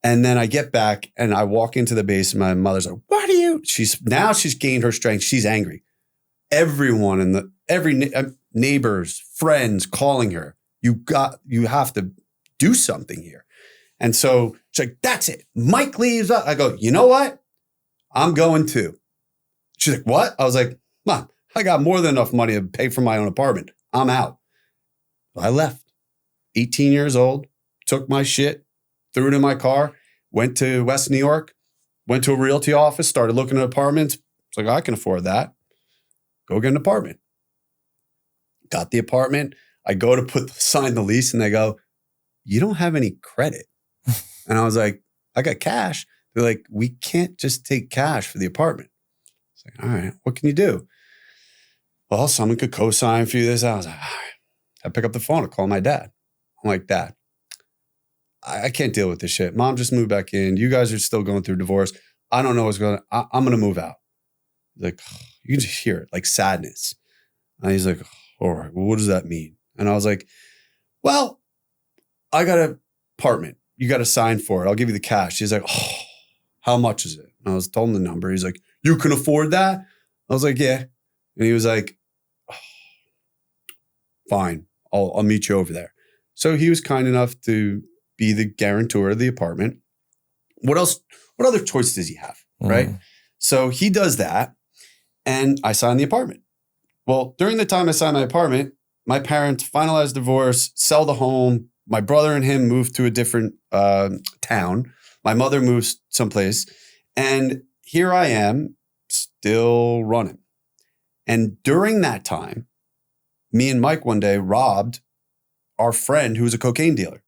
And then I get back and I walk into the basement. My mother's like, "What are you?" She's gained her strength. She's angry. Everyone in every neighbors, friends calling her, you have to do something here. And so she's like, "That's it. Mike leaves." I go, "You know what? I'm going too." She's like, "What?" I was like, "Mom, I got more than enough money to pay for my own apartment. I'm out." So I left. 18 years old, took my shit, threw it in my car, went to West New York, went to a realty office, started looking at apartments. It's like, I can afford that. Go get an apartment. Got the apartment. I go to sign the lease and they go, "You don't have any credit." And I was like, "I got cash." They're like, "We can't just take cash for the apartment." It's like, "All right, what can you do?" "Well, someone could co-sign for you this." I was like, "All right." I pick up the phone and call my dad. I'm like, "Dad, I can't deal with this shit. Mom just moved back in. You guys are still going through divorce. I don't know what's going on. I'm going to move out." He's like, you can just hear it, like sadness. And he's like, "All right, well, what does that mean?" And I was like, "Well, I got an apartment. You got to sign for it. I'll give you the cash." He's like, "Oh, how much is it?" And I was told him the number. He's like, "You can afford that?" I was like, "Yeah." And he was like, "Oh, fine, I'll meet you over there." So he was kind enough to be the guarantor of the apartment. What else? What other choice does he have? Right? So he does that. And I signed the apartment. Well, during the time I signed my apartment, my parents finalized divorce, sell the home. My brother and him moved to a different town. My mother moves someplace. And here I am still running. And during that time, me and Mike one day robbed our friend who was a cocaine dealer.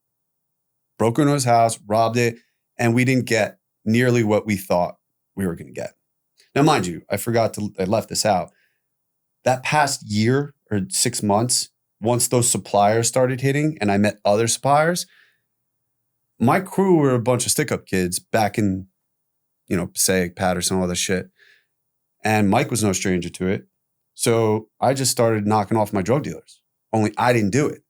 Broke into his house, robbed it, and we didn't get nearly what we thought we were going to get. Now, mind you, I left this out. That past year or 6 months, once those suppliers started hitting and I met other suppliers, my crew were a bunch of stick-up kids back in, Passaic, Patterson, all that shit. And Mike was no stranger to it. So I just started knocking off my drug dealers. Only I didn't do it.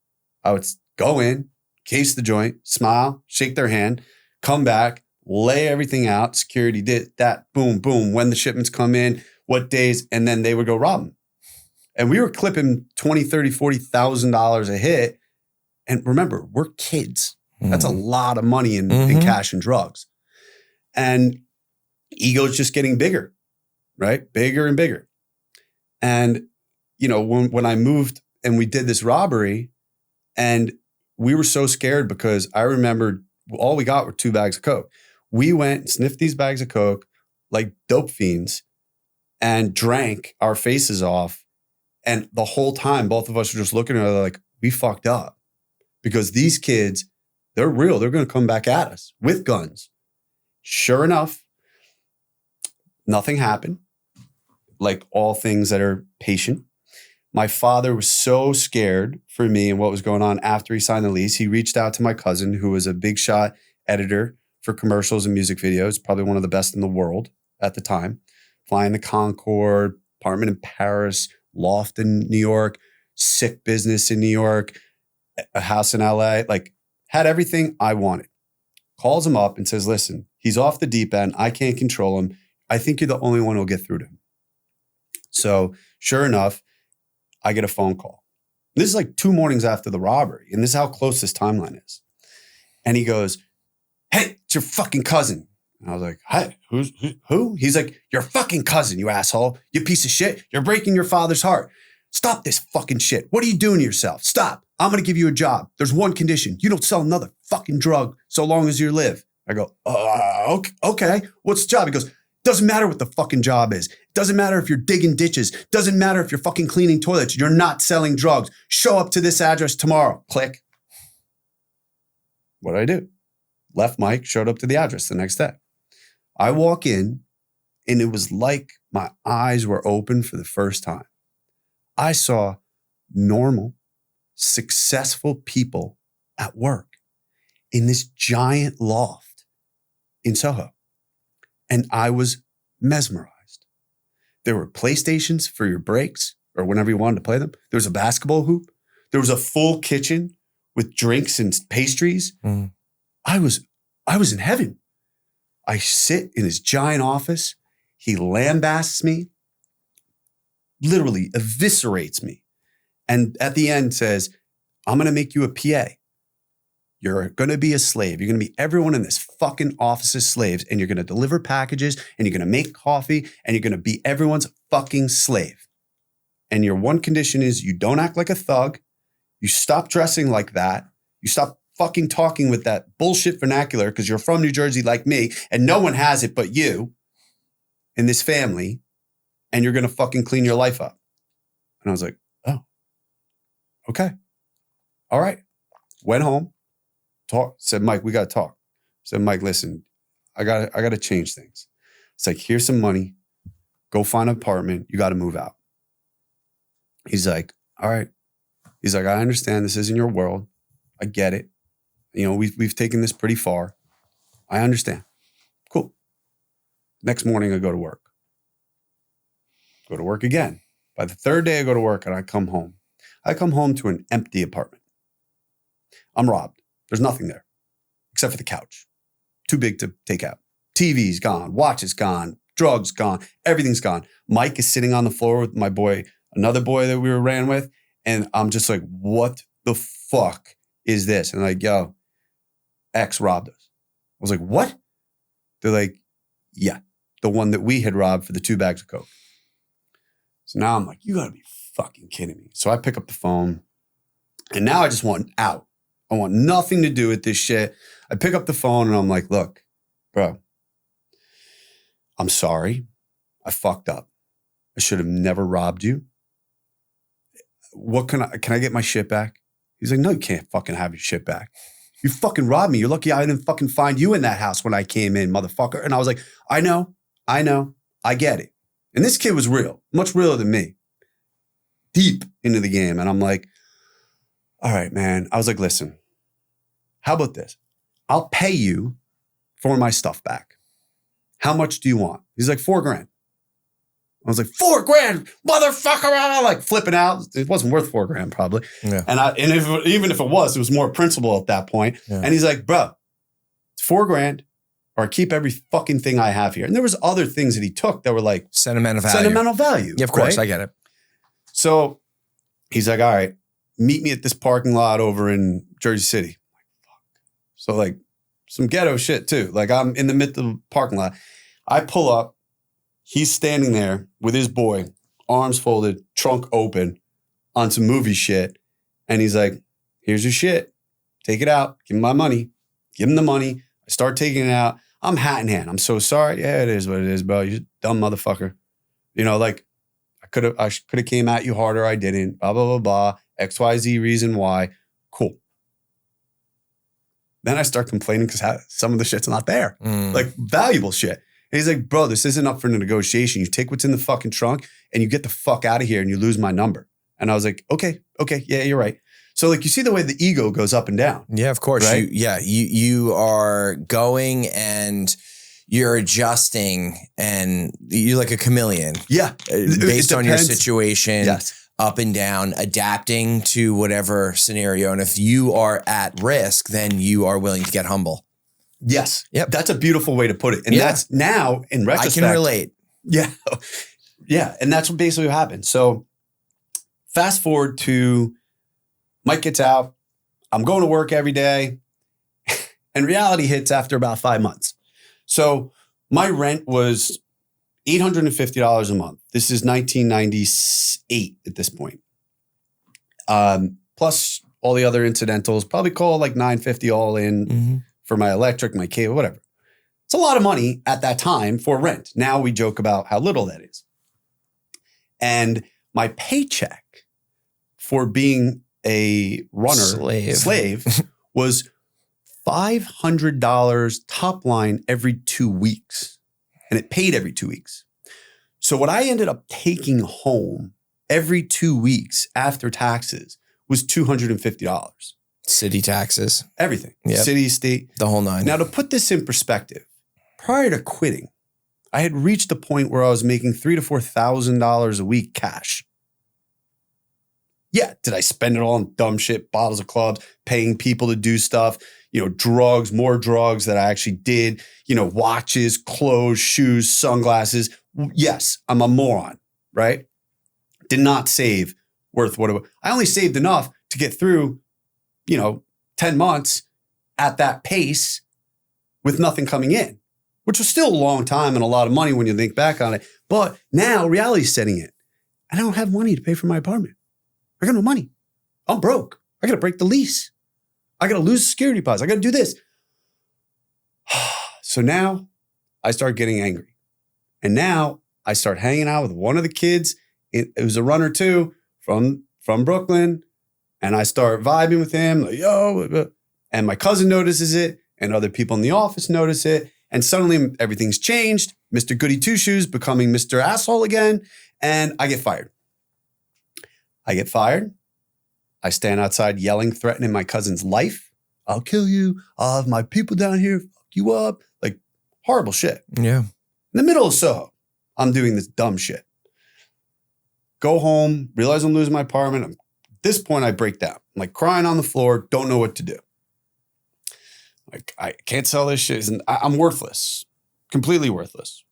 I would go in, case the joint, smile, shake their hand, come back, lay everything out. Security did that, boom, boom. When the shipments come in, what days, and then they would go rob them. And we were clipping $20,000, $30,000, $40,000 a hit. And remember, we're kids. That's a lot of money in cash and drugs. And ego's just getting bigger, right? Bigger and bigger. And, when I moved and we did this robbery, and we were so scared because I remembered all we got were 2 bags of coke. We went and sniffed these bags of coke like dope fiends and drank our faces off. And the whole time, both of us were just looking at each other like, we fucked up. Because these kids, they're real. They're going to come back at us with guns. Sure enough, nothing happened. Like all things that are patient. My father was so scared for me and what was going on after he signed the lease. He reached out to my cousin, who was a big shot editor for commercials and music videos, probably one of the best in the world at the time. Flying the Concorde, apartment in Paris, loft in New York, sick business in New York, a house in LA, like had everything I wanted. Calls him up and says, listen, he's off the deep end. I can't control him. I think you're the only one who'll get through to him. So sure enough, I get a phone call. This is like 2 mornings after the robbery. And this is how close this timeline is. And he goes, hey, it's your fucking cousin. And I was like, hey, who? He's like, your fucking cousin, you asshole. You piece of shit. You're breaking your father's heart. Stop this fucking shit. What are you doing to yourself? Stop. I'm going to give you a job. There's one condition. You don't sell another fucking drug so long as you live. I go, okay. What's the job? He goes, doesn't matter what the fucking job is. Doesn't matter if you're digging ditches. Doesn't matter if you're fucking cleaning toilets. You're not selling drugs. Show up to this address tomorrow. Click. What did I do? Left Mike, showed up to the address the next day. I walk in and it was like my eyes were open for the first time. I saw normal, successful people at work in this giant loft in Soho. And I was mesmerized. There were PlayStations for your breaks or whenever you wanted to play them. There was a basketball hoop. There was a full kitchen with drinks and pastries. I was in heaven. I sit in his giant office. He lambasts me, literally eviscerates me. And at the end says, I'm going to make you a PA. You're going to be a slave. You're going to be everyone in this fucking office's slaves, and you're going to deliver packages, and you're going to make coffee, and you're going to be everyone's fucking slave. And your one condition is you don't act like a thug. You stop dressing like that. You stop fucking talking with that bullshit vernacular because you're from New Jersey like me, and no one has it but you in this family, and you're going to fucking clean your life up. And I was like, oh, okay. All right. Went home. Said, Mike, we got to talk. Said, Mike, listen, I got to change things. It's like, here's some money. Go find an apartment. You got to move out. He's like, all right. He's like, I understand this isn't your world. I get it. We've taken this pretty far. I understand. Cool. Next morning, I go to work. Go to work again. By the third day I go to work and I come home. I come home to an empty apartment. I'm robbed. There's nothing there except for the couch. Too big to take out. TV's gone. Watch is gone. Drugs gone. Everything's gone. Mike is sitting on the floor with my boy, another boy that we ran with. And I'm just like, what the fuck is this? And like, yo, X robbed us. I was like, what? They're like, yeah, the one that we had robbed for the 2 bags of coke. So now I'm like, you gotta be fucking kidding me. So I pick up the phone and now I just want out. I want nothing to do with this shit. I pick up the phone and I'm like, look, bro, I'm sorry. I fucked up. I should have never robbed you. Can I get my shit back? He's like, no, you can't fucking have your shit back. You fucking robbed me. You're lucky I didn't fucking find you in that house when I came in, motherfucker. And I was like, I know. I get it. And this kid was real, much realer than me. Deep into the game. And I'm like, all right, man. I was like, listen, how about this? I'll pay you for my stuff back. How much do you want? He's like, $4,000. I was like, $4,000, motherfucker. I'm like flipping out. It wasn't worth $4,000 probably. Yeah. Even if it was more principle at that point. Yeah. And he's like, bro, it's $4,000 or I keep every fucking thing I have here. And there was other things that he took that were like sentimental value. Yeah, of course. Right? I get it. So he's like, all right, meet me at this parking lot over in Jersey City. I'm like, fuck. So like some ghetto shit too. Like I'm in the middle of the parking lot. I pull up. He's standing there with his boy, arms folded, trunk open, on some movie shit. And he's like, here's your shit. Take it out. Give him my money. Give him the money. I start taking it out. I'm hat in hand. I'm so sorry. Yeah, it is what it is, bro. You're a dumb motherfucker. You know, like I could have came at you harder. I didn't. Blah, blah, blah, blah. XYZ reason why. Cool. Then I start complaining because some of the shit's not there. Like valuable shit. And he's like, bro, this isn't up for negotiation. You take what's in the fucking trunk and you get the fuck out of here and you lose my number. And I was like, okay, yeah, you're right. So like you see the way the ego goes up and down. Yeah, of course. Right? You are going and you're adjusting and you're like a chameleon. Yeah. Based on your situation. Yes. Up and down, adapting to whatever scenario. And if you are at risk, then you are willing to get humble. Yes. Yep. That's a beautiful way to put it. And that's now in retrospect. I can relate. Yeah. Yeah. And that's what basically happened. So fast forward to Mike gets out. I'm going to work every day. And reality hits after about 5 months. So my rent was $850 a month. This is 1998 at this point. Plus all the other incidentals, probably call like $950 all in for my electric, my cable, whatever. It's a lot of money at that time for rent. Now we joke about how little that is. And my paycheck for being a runner, slave was $500 top line every 2 weeks. And it paid every 2 weeks. So what I ended up taking home every 2 weeks after taxes was $250. City taxes. Everything. Yep. City, state. The whole nine. Now to put this in perspective, prior to quitting, I had reached a point where I was making $3,000 to $4,000 a week cash. Yeah. Did I spend it all on dumb shit, bottles of clubs, paying people to do stuff, drugs, more drugs that I actually did, watches, clothes, shoes, sunglasses. Yes, I'm a moron, right? Did not save worth whatever. I only saved enough to get through 10 months at that pace with nothing coming in, which was still a long time and a lot of money when you think back on it. But now reality's setting in. I don't have money to pay for my apartment. I got no money. I'm broke. I got to break the lease. I got to lose security deposit. I got to do this. So now I start getting angry. And now I start hanging out with one of the kids. It was a runner too from Brooklyn. And I start vibing with him, like, yo, and my cousin notices it, and other people in the office notice it, and suddenly everything's changed. Mr. Goody Two Shoes becoming Mr. Asshole again, and I get fired. I stand outside yelling, threatening my cousin's life. I'll kill you. I'll have my people down here fuck you up. Like horrible shit. Yeah. In the middle of Soho, I'm doing this dumb shit. Go home, realize I'm losing my apartment. At this point, I break down. I'm like crying on the floor, don't know what to do. Like, I can't sell this shit. I'm worthless, completely worthless.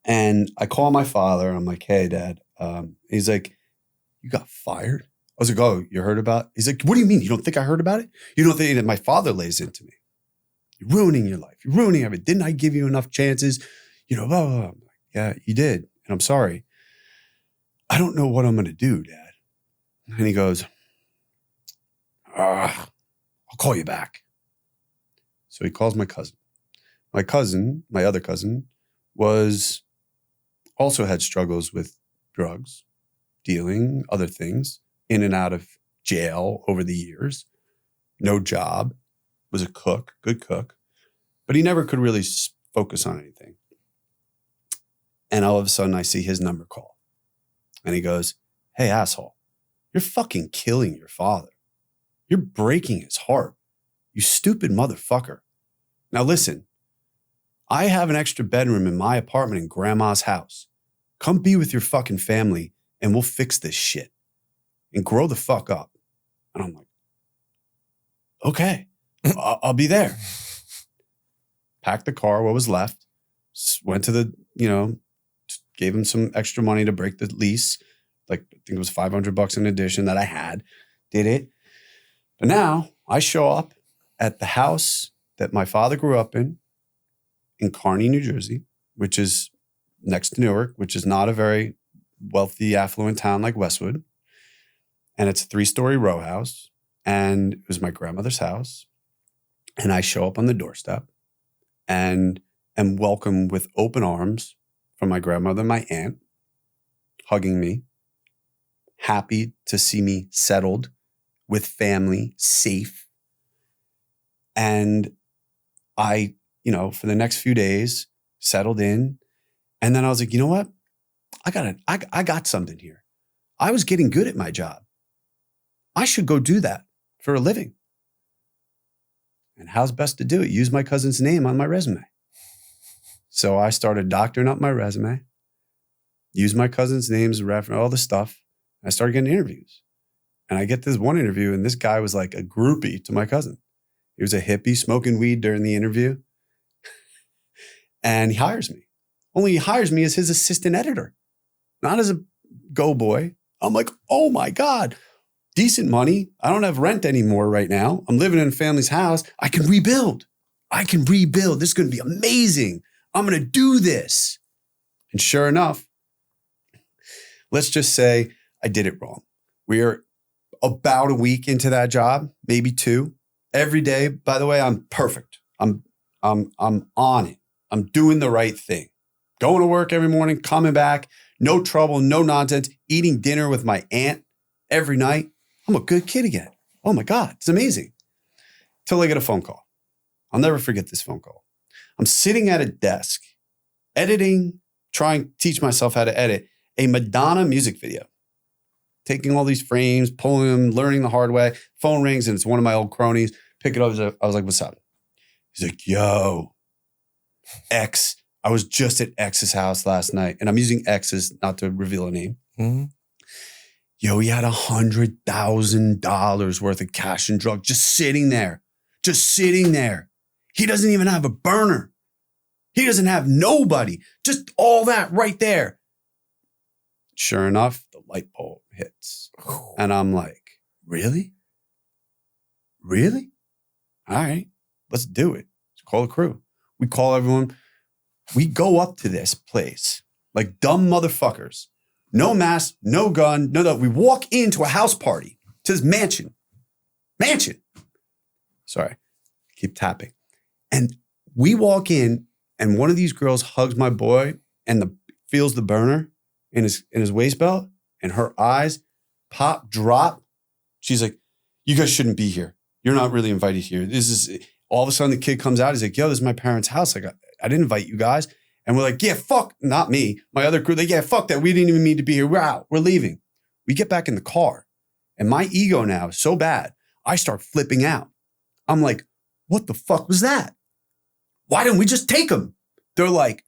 And I call my father. I'm like, hey, Dad. He's like, you got fired? I was like, oh, you heard about it? He's like, what do you mean? You don't think I heard about it? You don't think that my father lays into me? You're ruining your life. You're ruining everything. Didn't I give you enough chances? Blah, blah, blah. I'm like, yeah, you did. And I'm sorry. I don't know what I'm going to do, Dad. And he goes, I'll call you back. So he calls my cousin. My other cousin, was Also had struggles with drugs, dealing, other things, in and out of jail over the years. No job, was a cook, good cook, but he never could really focus on anything. And all of a sudden I see his number call and he goes, "Hey, asshole, you're fucking killing your father. You're breaking his heart. You stupid motherfucker. Now listen, I have an extra bedroom in my apartment in grandma's house. Come be with your fucking family and we'll fix this shit and grow the fuck up." And I'm like, okay, I'll be there. Packed the car, what was left, went to the, gave him some extra money to break the lease. Like, I think it was $500 in addition that I had, did it. But now I show up at the house that my father grew up in Kearney, New Jersey, which is next to Newark, which is not a very wealthy, affluent town like Westwood. And it's a 3-story row house. And it was my grandmother's house. And I show up on the doorstep and am welcomed with open arms from my grandmother and my aunt, hugging me, happy to see me settled with family, safe. And I, for the next few days, settled in. And then I was like, you know what? I got something here. I was getting good at my job. I should go do that for a living. And how's best to do it? Use my cousin's name on my resume. So I started doctoring up my resume, use my cousin's name as a reference, all the stuff. I started getting interviews. And I get this one interview, and this guy was like a groupie to my cousin. He was a hippie smoking weed during the interview. And he hires me. Only he hires me as his assistant editor, not as a go boy. I'm like, oh my God, decent money. I don't have rent anymore right now. I'm living in a family's house. I can rebuild. This is going to be amazing. I'm going to do this. And sure enough, let's just say I did it wrong. We are about a week into that job, maybe 2. Every day, by the way, I'm perfect. I'm on it. I'm doing the right thing. Going to work every morning, coming back, no trouble, no nonsense, eating dinner with my aunt every night. I'm a good kid again. Oh my God, it's amazing. Till I get a phone call. I'll never forget this phone call. I'm sitting at a desk, editing, trying to teach myself how to edit a Madonna music video. Taking all these frames, pulling them, learning the hard way. Phone rings and it's one of my old cronies. Pick it up. I was like, what's up? He's like, yo, X. I was just at X's house last night. And I'm using X's not to reveal a name. Mm-hmm. Yo, he had $100,000 worth of cash and drugs just sitting there. He doesn't even have a burner. He doesn't have nobody. Just all that right there. Sure enough, the light bulb hits. And I'm like, really? Really? All right, let's do it. Let's call a crew. We call everyone. We go up to this place like dumb motherfuckers. No mask, no gun, no. We walk into a house party to this mansion. Sorry, keep tapping. And we walk in and one of these girls hugs my boy and feels the burner in his waist belt and her eyes drop. She's like, you guys shouldn't be here. You're not really invited here. This is, all of a sudden the kid comes out. He's like, yo, this is my parents' house. Like, I didn't invite you guys. And we're like, yeah, fuck, not me. My other crew, like, yeah, fuck that. We didn't even mean to be here. We're out. We're leaving. We get back in the car. And my ego now is so bad, I start flipping out. I'm like, what the fuck was that? Why didn't we just take him? They're like,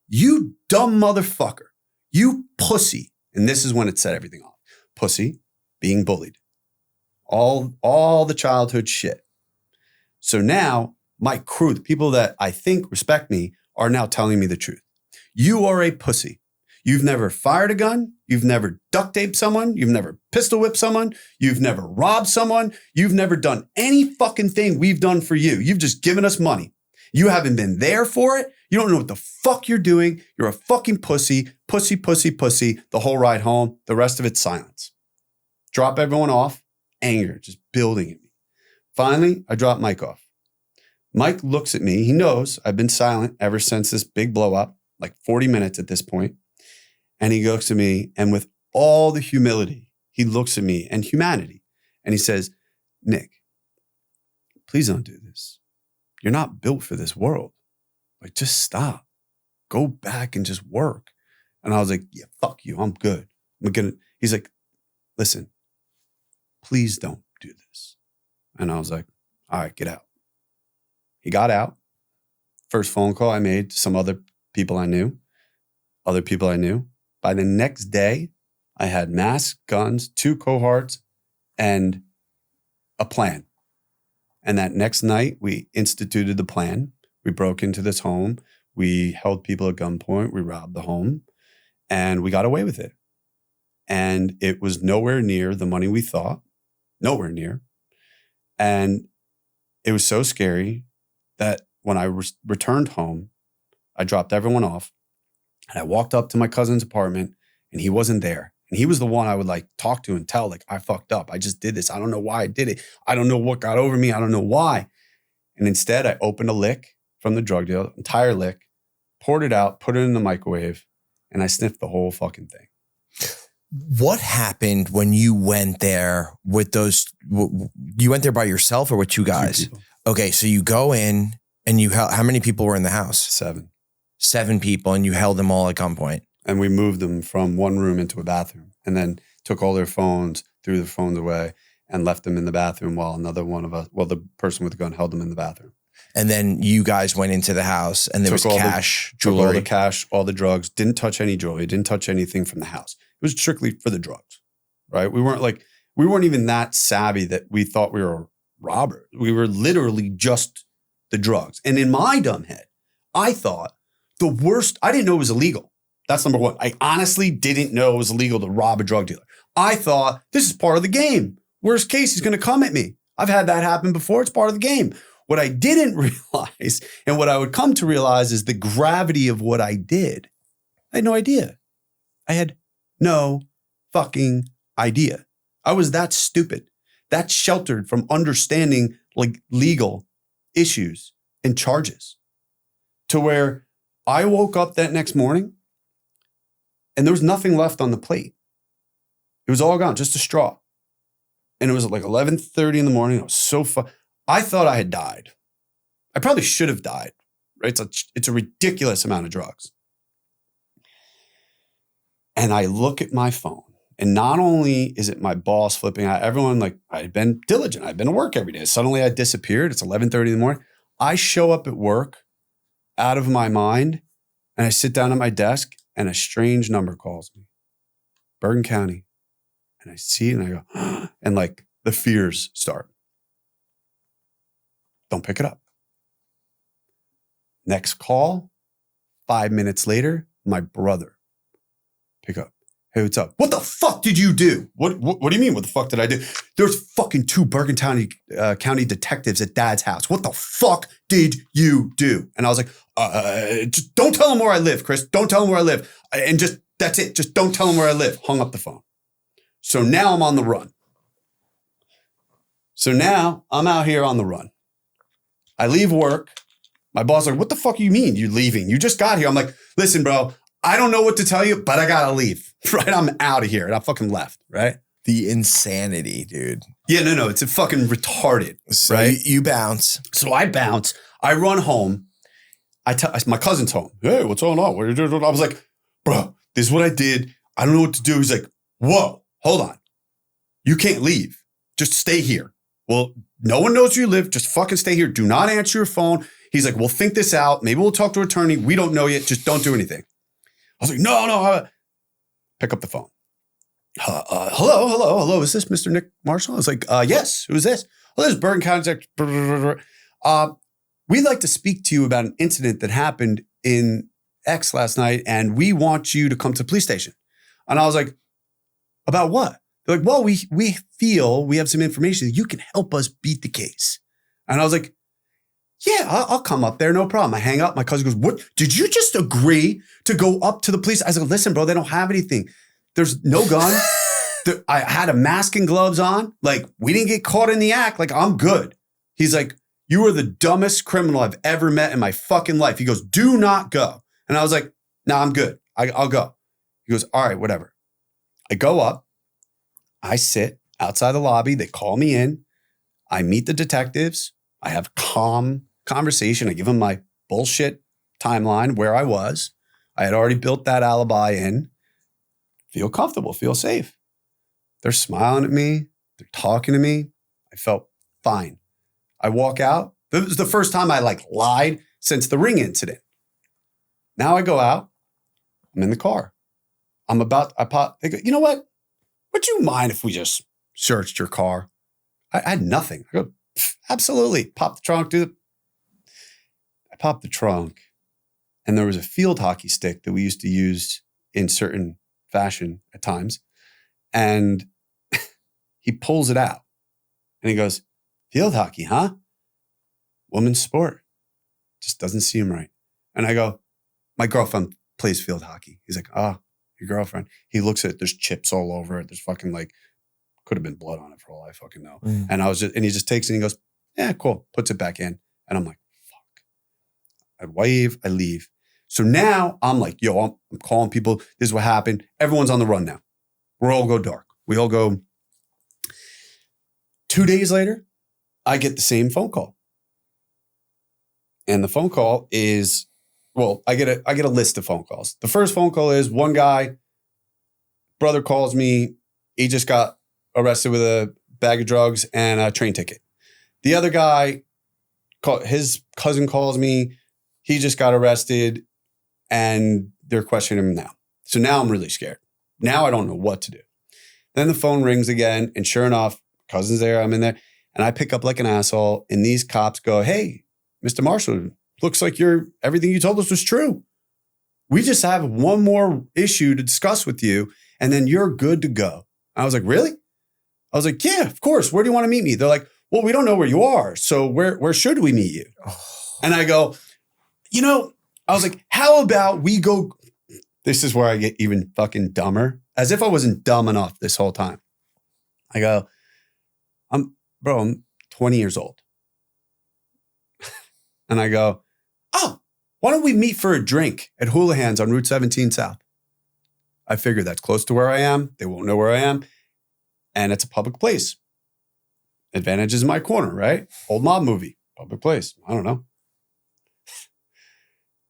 you dumb motherfucker. You pussy. And this is when it set everything off. Pussy, being bullied. All the childhood shit. So now my crew, the people that I think respect me, are now telling me the truth. You are a pussy. You've never fired a gun. You've never duct taped someone. You've never pistol whipped someone. You've never robbed someone. You've never done any fucking thing we've done for you. You've just given us money. You haven't been there for it. You don't know what the fuck you're doing. You're a fucking pussy, pussy, pussy, pussy, the whole ride home. The rest of it's silence. Drop everyone off. Anger just building in me. Finally, I drop Mike off. Mike looks at me. He knows I've been silent ever since this big blow up, like 40 minutes at this point. And he looks at me, and with all the humility, he looks at me and humanity. And he says, Nick, please don't do this. You're not built for this world. Like, just stop. Go back and just work. And I was like, yeah, fuck you. I'm good. He's like, listen, please don't do this. And I was like, all right, get out. He got out. First phone call I made to some other people I knew. By the next day, I had masks, guns, 2 cohorts, and a plan. And that next night, we instituted the plan. We broke into this home. We held people at gunpoint. We robbed the home. And we got away with it. And it was nowhere near the money we thought. Nowhere near. And it was so scary that when I returned home, I dropped everyone off. And I walked up to my cousin's apartment, and he wasn't there. And he was the one I would like talk to and tell, like, I fucked up. I just did this. I don't know why I did it. I don't know what got over me. I don't know why. And instead, I opened a lick from the drug deal, entire lick, poured it out, put it in the microwave, and I sniffed the whole fucking thing. What happened when you went there with those? You went there by yourself or with 2 guys? Okay, so you go in and you how many people were in the house? 7. 7 people, and you held them all at gunpoint. And we moved them from one room into a bathroom, and then took all their phones, threw their phones away, and left them in the bathroom while another one of us, the person with the gun held them in the bathroom. And then you guys went into the house, and there was cash, jewelry. Took all the cash, all the drugs, didn't touch any jewelry, didn't touch anything from the house. It was strictly for the drugs, right? We weren't even that savvy that we thought we were robbers. We were literally just the drugs. And in my dumb head, I thought the worst, I didn't know it was illegal. That's number one. I honestly didn't know it was illegal to rob a drug dealer. I thought this is part of the game. Worst case, he's going to come at me. I've had that happen before. It's part of the game. What I didn't realize, and what I would come to realize, is the gravity of what I did. I had no idea. I had no fucking idea. I was that stupid, that sheltered from understanding like legal issues and charges, to where I woke up that next morning and there was nothing left on the plate. It was all gone, just a straw. And it was like 11:30 in the morning. I was so I thought I had died. I probably should have died, right? It's a ridiculous amount of drugs. And I look at my phone, and not only is it my boss flipping out, everyone, like, I'd been diligent. I'd been to work every day. Suddenly I disappeared. It's 11:30 in the morning. I show up at work out of my mind, and I sit down at my desk, and a strange number calls me. Bergen County. And I see it, and I go, and like the fears start. Don't pick it up. Next call, 5 minutes later, my brother. Pick up. Hey, what's up? What the fuck did you do? What do you mean, what the fuck did I do? There's fucking 2 Bergen County detectives at Dad's house. What the fuck did you do? And I was like, just don't tell them where I live, Chris. Don't tell them where I live. And just, that's it. Just don't tell them where I live. Hung up the phone. So now I'm on the run. So now I'm out here on the run. I leave work. My boss is like, what the fuck you mean you're leaving? You just got here. I'm like, listen, bro, I don't know what to tell you, but I gotta leave, right? I'm out of here. And I fucking left, right? The insanity, dude. Yeah, no, it's a fucking retarded, so right? You bounce. So I bounce. I run home. My cousin's home. Hey, what's going on? What are you doing? I was like, bro, this is what I did. I don't know what to do. He's like, whoa, hold on. You can't leave. Just stay here. Well, no one knows where you live. Just fucking stay here. Do not answer your phone. He's like, we'll think this out. Maybe we'll talk to an attorney. We don't know yet. Just don't do anything. I was like, no. Pick up the phone. Hello. Is this Mr. Nick Marshall? I was like, yes. Who's this? Well, this is Bergen County. We'd like to speak to you about an incident that happened in X last night, and we want you to come to the police station. And I was like, about what? They're like, well, we feel we have some information that you can help us beat the case. And I was like, yeah, I'll come up there. No problem. I hang up. My cousin goes, what? Did you just agree to go up to the police? I was like, listen, bro, they don't have anything. There's no gun. I had a mask and gloves on. Like, we didn't get caught in the act. Like, I'm good. He's like, you are the dumbest criminal I've ever met in my fucking life. He goes, do not go. And I was like, no, I'm good. I'll go. He goes, all right, whatever. I go up. I sit outside the lobby. They call me in. I meet the detectives. I have calm conversation. I give them my bullshit timeline where I was. I had already built that alibi in. Feel comfortable, feel safe. They're smiling at me. They're talking to me. I felt fine. I walk out. This was the first time I lied since the ring incident. Now I go out. I'm in the car. They go, you know what? Would you mind if we just searched your car? I had nothing. I go, absolutely. Pop the trunk, I popped the trunk, and there was a field hockey stick that we used to use in certain fashion at times. And he pulls it out and he goes, field hockey, huh? Women's sport. Just doesn't seem right. And I go, my girlfriend plays field hockey. He's like, your girlfriend. He looks at it, there's chips all over it. There's fucking could have been blood on it for all I fucking know. Mm. And he just takes it and he goes, yeah, cool. Puts it back in. And I'm like, fuck. I wave, I leave. So now I'm like, yo, I'm calling people. This is what happened. Everyone's on the run now. We all go dark. We all go. 2 days later, I get the same phone call. And the phone call is, I get a list of phone calls. The first phone call is one guy, brother calls me. He just got arrested with a bag of drugs and a train ticket. The other guy, his cousin calls me. He just got arrested and they're questioning him now. So now I'm really scared. Now I don't know what to do. Then the phone rings again. And sure enough, cousin's there. I'm in there. And I pick up like an asshole. And these cops go, hey, Mr. Marshall, looks like everything you told us was true. We just have one more issue to discuss with you. And then you're good to go. I was like, really? I was like, yeah, of course. Where do you want to meet me? They're like, well, we don't know where you are. So where should we meet you? Oh. And I go, I was like, how about we go? This is where I get even fucking dumber. As if I wasn't dumb enough this whole time. I go, I'm 20 years old. And I go, why don't we meet for a drink at Houlihan's on Route 17 South? I figure that's close to where I am. They won't know where I am. And it's a public place. Advantage is in my corner, right? Old mob movie, public place. I don't know.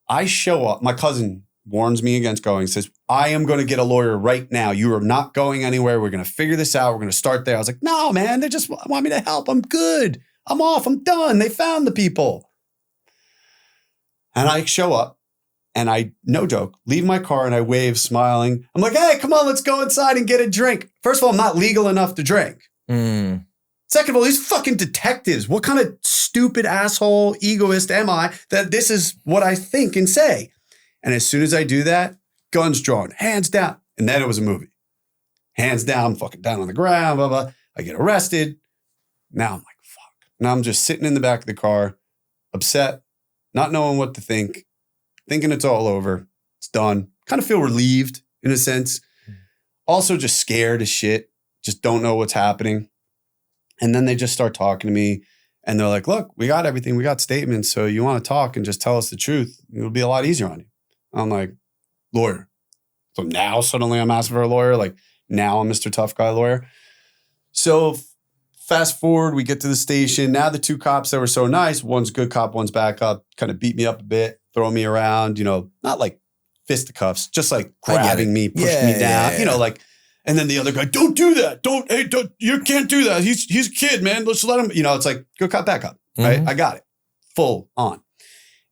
I show up. My cousin warns me against going, says, I am going to get a lawyer right now. You are not going anywhere. We're going to figure this out. We're going to start there. I was like, no, man, they just want me to help. I'm good. I'm off. I'm done. They found the people. And I show up and I, no joke, leave my car and I wave smiling. I'm like, hey, come on, let's go inside and get a drink. First of all, I'm not legal enough to drink. Mm. Second of all, these fucking detectives, what kind of stupid asshole egoist am I that this is what I think and say? And as soon as I do that, guns drawn, hands down. And then it was a movie. Hands down, fucking down on the ground, blah, blah. I get arrested. Now I'm like, fuck. Now I'm just sitting in the back of the car, upset, not knowing what to think, thinking it's all over. It's done. Kind of feel relieved in a sense. Also just scared as shit. Just don't know what's happening. And then they just start talking to me and they're like, look, we got everything. We got statements. So you want to talk and just tell us the truth. It'll be a lot easier on you. I'm like, lawyer. So now suddenly I'm asking for a lawyer. Like now I'm Mr. Tough Guy lawyer. So fast forward, we get to the station. Now the two cops that were so nice, one's good cop, one's bad cop, kind of beat me up a bit, throwing me around, not like fisticuffs, just like grabbing me, pushing me down, like. And then the other guy, don't do that. Don't, you can't do that. He's a kid, man. Let's let him, it's like, good cop, bad cop, right? I got it. Full on.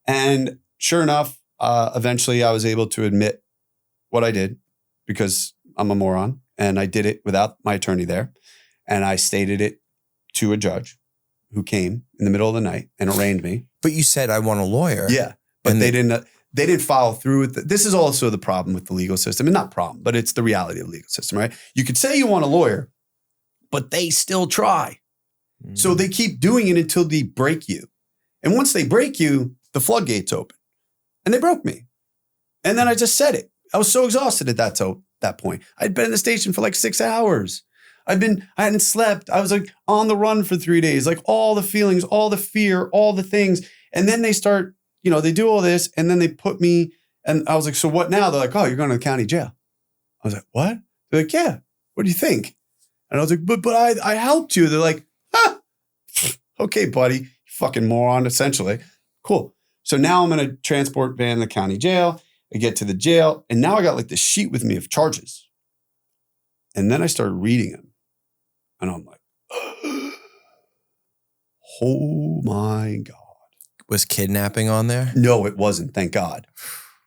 And sure enough, eventually I was able to admit what I did because I'm a moron and I did it without my attorney there. And I stated it to a judge who came in the middle of the night and arraigned me. But you said, I want a lawyer. Yeah. But they didn't follow through with it. This is also the problem with the legal system. And not problem, but it's the reality of the legal system, right? You could say you want a lawyer, but they still try. Mm. So they keep doing it until they break you. And once they break you, the floodgates open. And they broke me. And then I just said it. I was so exhausted at that point. I'd been in the station for like 6 hours. I hadn't slept. I was like on the run for 3 days, like all the feelings, all the fear, all the things. And then they start, they do all this and then they put me, and I was like, so what now? They're like, oh, you're going to the county jail. I was like, what? They're like, yeah. What do you think? And I was like, but I helped you. They're like, okay, buddy. You fucking moron, essentially. Cool. So now I'm in a transport van in the county jail. I get to the jail, and now I got like this sheet with me of charges. And then I started reading them. And I'm like, oh my God. Was kidnapping on there? No, it wasn't, thank God.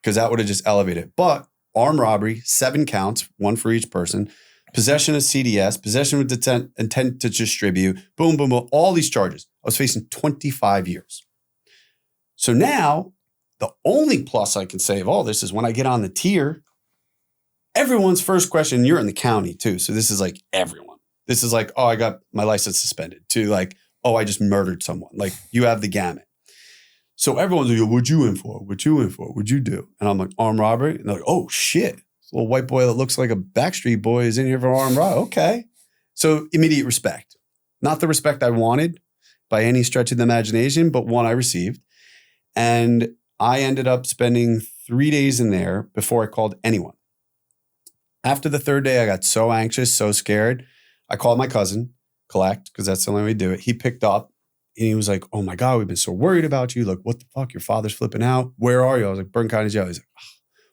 Because that would have just elevated. But armed robbery, 7 counts, 1 for each person. Possession of CDS, possession with intent to distribute, boom, boom, boom, all these charges. I was facing 25 years. So now, the only plus I can say of all this is when I get on the tier, everyone's first question, you're in the county too. So this is like everyone. This is like, oh, I got my license suspended, to like, oh, I just murdered someone. Like, you have the gamut. So everyone's like, what'd you in for? What you in for? What'd you do? And I'm like, armed robbery. And they're like, oh shit. This little white boy that looks like a Backstreet Boy is in here for armed robbery. Okay. So immediate respect. Not the respect I wanted by any stretch of the imagination, but one I received. And I ended up spending 3 days in there before I called anyone. After the 3rd day, I got so anxious, so scared. I called my cousin, Collect, because that's the only way we do it. He picked up. And he was like, oh my God, we've been so worried about you. Like, what the fuck? Your father's flipping out. Where are you? I was like, Bergen County Jail. He's like,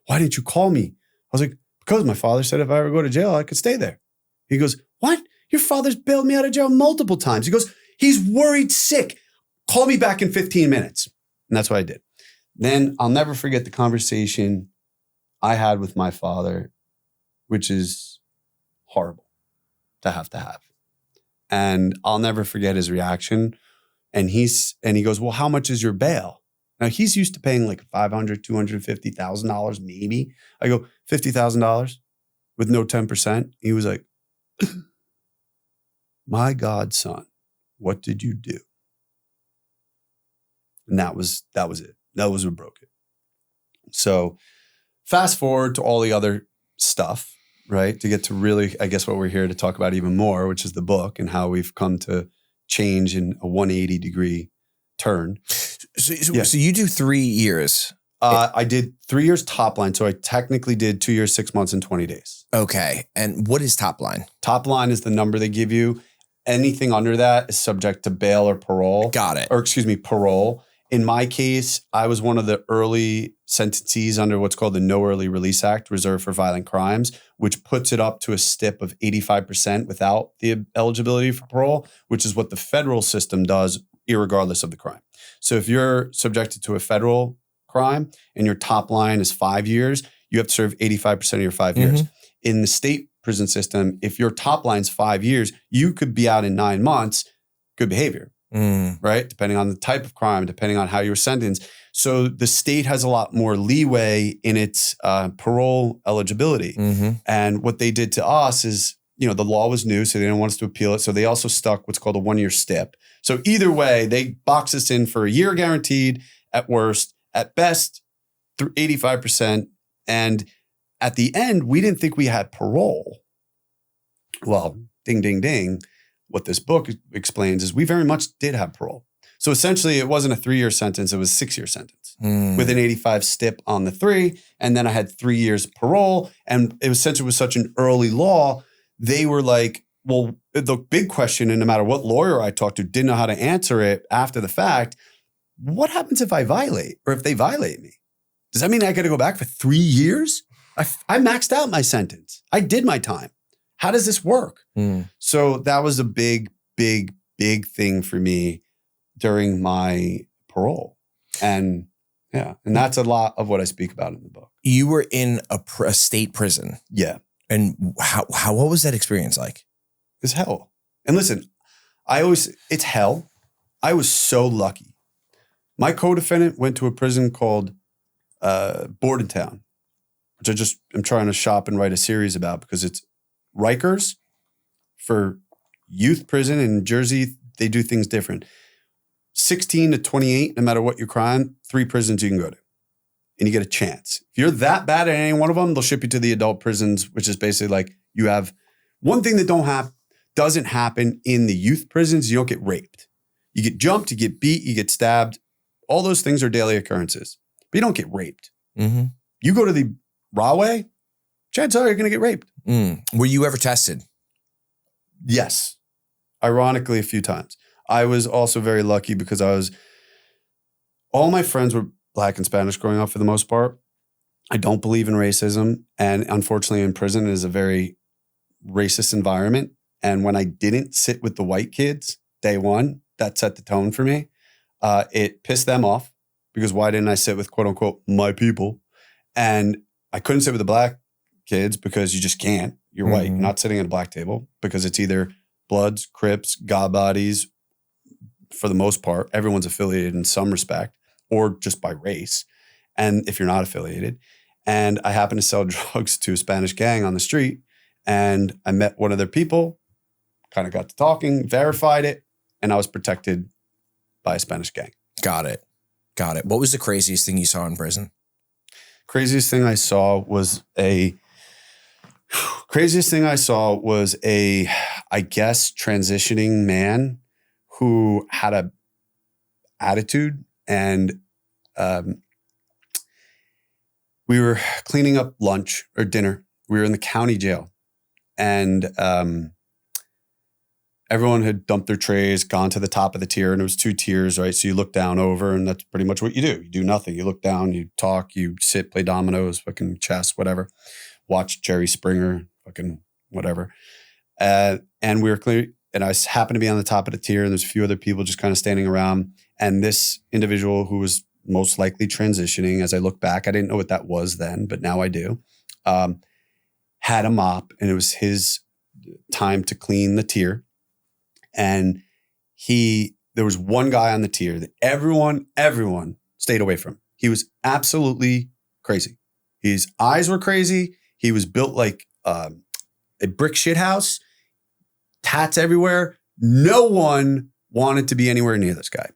why didn't you call me? I was like, because my father said if I ever go to jail, I could stay there. He goes, what? Your father's bailed me out of jail multiple times. He goes, he's worried sick. Call me back in 15 minutes. And that's what I did. Then I'll never forget the conversation I had with my father, which is horrible to have. And I'll never forget his reaction. And he goes, well, how much is your bail? Now he's used to paying like $500,000, $250,000 maybe. I go, $50,000 with no 10%. He was like, my God, son, what did you do? And that was it. That was what broke it. So fast forward to all the other stuff, right? To get to really, I guess what we're here to talk about even more, which is the book and how we've come to change in a 180 degree turn. So you do 3 years. I did 3 years top line. So I technically did 2 years, 6 months, and 20 days. Okay. And what is top line? Top line is the number they give you. Anything under that is subject to bail or parole. Got it. Or excuse me, parole. In my case, I was one of the early sentencees under what's called the No Early Release Act, reserved for violent crimes, which puts it up to a stip of 85% without the eligibility for parole, which is what the federal system does, irregardless of the crime. So if you're subjected to a federal crime and your top line is 5 years, you have to serve 85% of your 5 years. In the state prison system, if your top line's 5 years, you could be out in 9 months, good behavior. Right? Depending on the type of crime, depending on how you were sentenced. So the state has a lot more leeway in its parole eligibility. And what they did to us is, the law was new, so they didn't want us to appeal it. So they also stuck what's called a 1 year stip. So either way, they box us in for a year guaranteed at worst, at best, through 85%. And at the end, we didn't think we had parole. Well, ding, ding, ding. What this book explains is we very much did have parole. So essentially it wasn't a 3 year sentence, it was a 6 year sentence with an 85 stip on the 3. And then I had 3 years parole. And it was, since it was such an early law, they were like, well, the big question, and no matter what lawyer I talked to didn't know how to answer it after the fact, what happens if I violate or if they violate me? Does that mean I got to go back for 3 years? I maxed out my sentence. I did my time. How does this work? So that was a big, big, big thing for me during my parole. And that's a lot of what I speak about in the book. You were in a state prison. Yeah. And what was that experience like? It's hell. And listen, it's hell. I was so lucky. My co-defendant went to a prison called Bordentown, which I'm trying to shop and write a series about because it's Rikers for youth prison in Jersey. They do things different. 16 to 28, no matter what your crime, 3 prisons you can go to. And you get a chance. If you're that bad at any one of them, they'll ship you to the adult prisons, which is basically like you have one thing that doesn't happen in the youth prisons. You don't get raped. You get jumped, you get beat, you get stabbed. All those things are daily occurrences, but you don't get raped. You go to the raw way, chances are you're going to get raped. Were you ever tested? Yes. Ironically, a few times. I was also very lucky because all my friends were Black and Spanish growing up for the most part. I don't believe in racism. And unfortunately, in prison is a very racist environment. And when I didn't sit with the white kids day one, that set the tone for me. It pissed them off because why didn't I sit with quote unquote my people? And I couldn't sit with the Black kids because you just can't. You're white. You're not sitting at a Black table because it's either Bloods, Crips, God bodies. For the most part, everyone's affiliated in some respect or just by race. And if you're not affiliated, and I happened to sell drugs to a Spanish gang on the street, and I met one of their people, kind of got to talking, verified it, and I was protected by a Spanish gang. Got it. What was the craziest thing you saw in prison? Craziest thing I saw was I guess, transitioning man who had a attitude, and we were cleaning up lunch or dinner. We were in the county jail, and everyone had dumped their trays, gone to the top of the tier, and it was 2 tiers, right? So you look down over, and that's pretty much what you do. You do nothing. You look down, you talk, you sit, play dominoes, fucking chess, whatever. Watch Jerry Springer, fucking whatever. And we were clear, and I happened to be on the top of the tier, and there's a few other people just kind of standing around. And this individual who was most likely transitioning, as I look back, I didn't know what that was then, but now I do, had a mop, and it was his time to clean the tier. And there was one guy on the tier that everyone stayed away from. He was absolutely crazy. His eyes were crazy. He was built like a brick shit house, tats everywhere. No one wanted to be anywhere near this guy.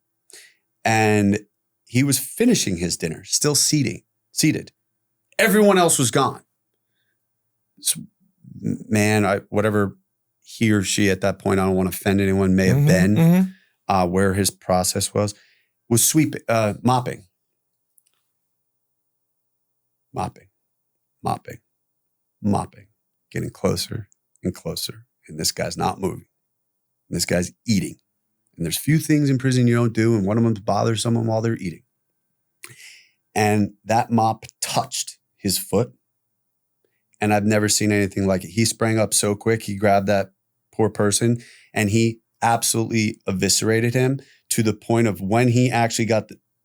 And he was finishing his dinner, still seated. Everyone else was gone. So, man, whatever he or she at that point, I don't want to offend anyone, may have been, where his process was sweeping, mopping, getting closer and closer. And this guy's not moving. And this guy's eating. And there's few things in prison you don't do, and one of them is bother someone while they're eating. And that mop touched his foot. And I've never seen anything like it. He sprang up so quick. He grabbed that poor person and he absolutely eviscerated him to the point of when he actually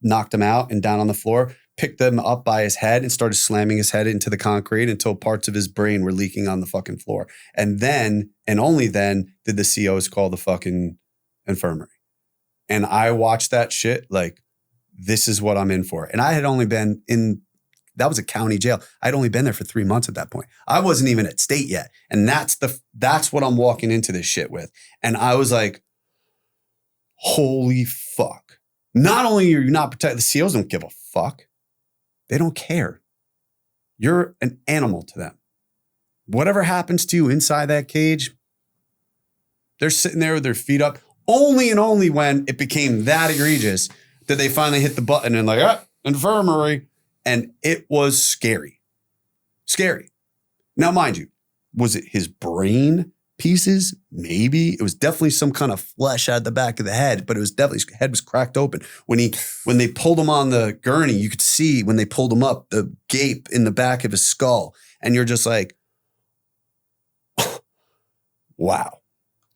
knocked him out and down on the floor, picked them up by his head and started slamming his head into the concrete until parts of his brain were leaking on the fucking floor. And then, and only then, did the COs call the fucking infirmary. And I watched that shit like, this is what I'm in for. And I had only been that was a county jail. I'd only been there for 3 months at that point. I wasn't even at state yet. And that's what I'm walking into this shit with. And I was like, holy fuck. Not only are you not protected, the COs don't give a fuck. They don't care. You're an animal to them. Whatever happens to you inside that cage, they're sitting there with their feet up. Only and only when it became that egregious did they finally hit the button and like, infirmary. And it was scary. Scary. Now, mind you, was it his brain pieces? Maybe. It was definitely some kind of flesh out the back of the head, but it was definitely, his head was cracked open. When they pulled him on the gurney, you could see when they pulled him up, the gape in the back of his skull. And you're just like, wow.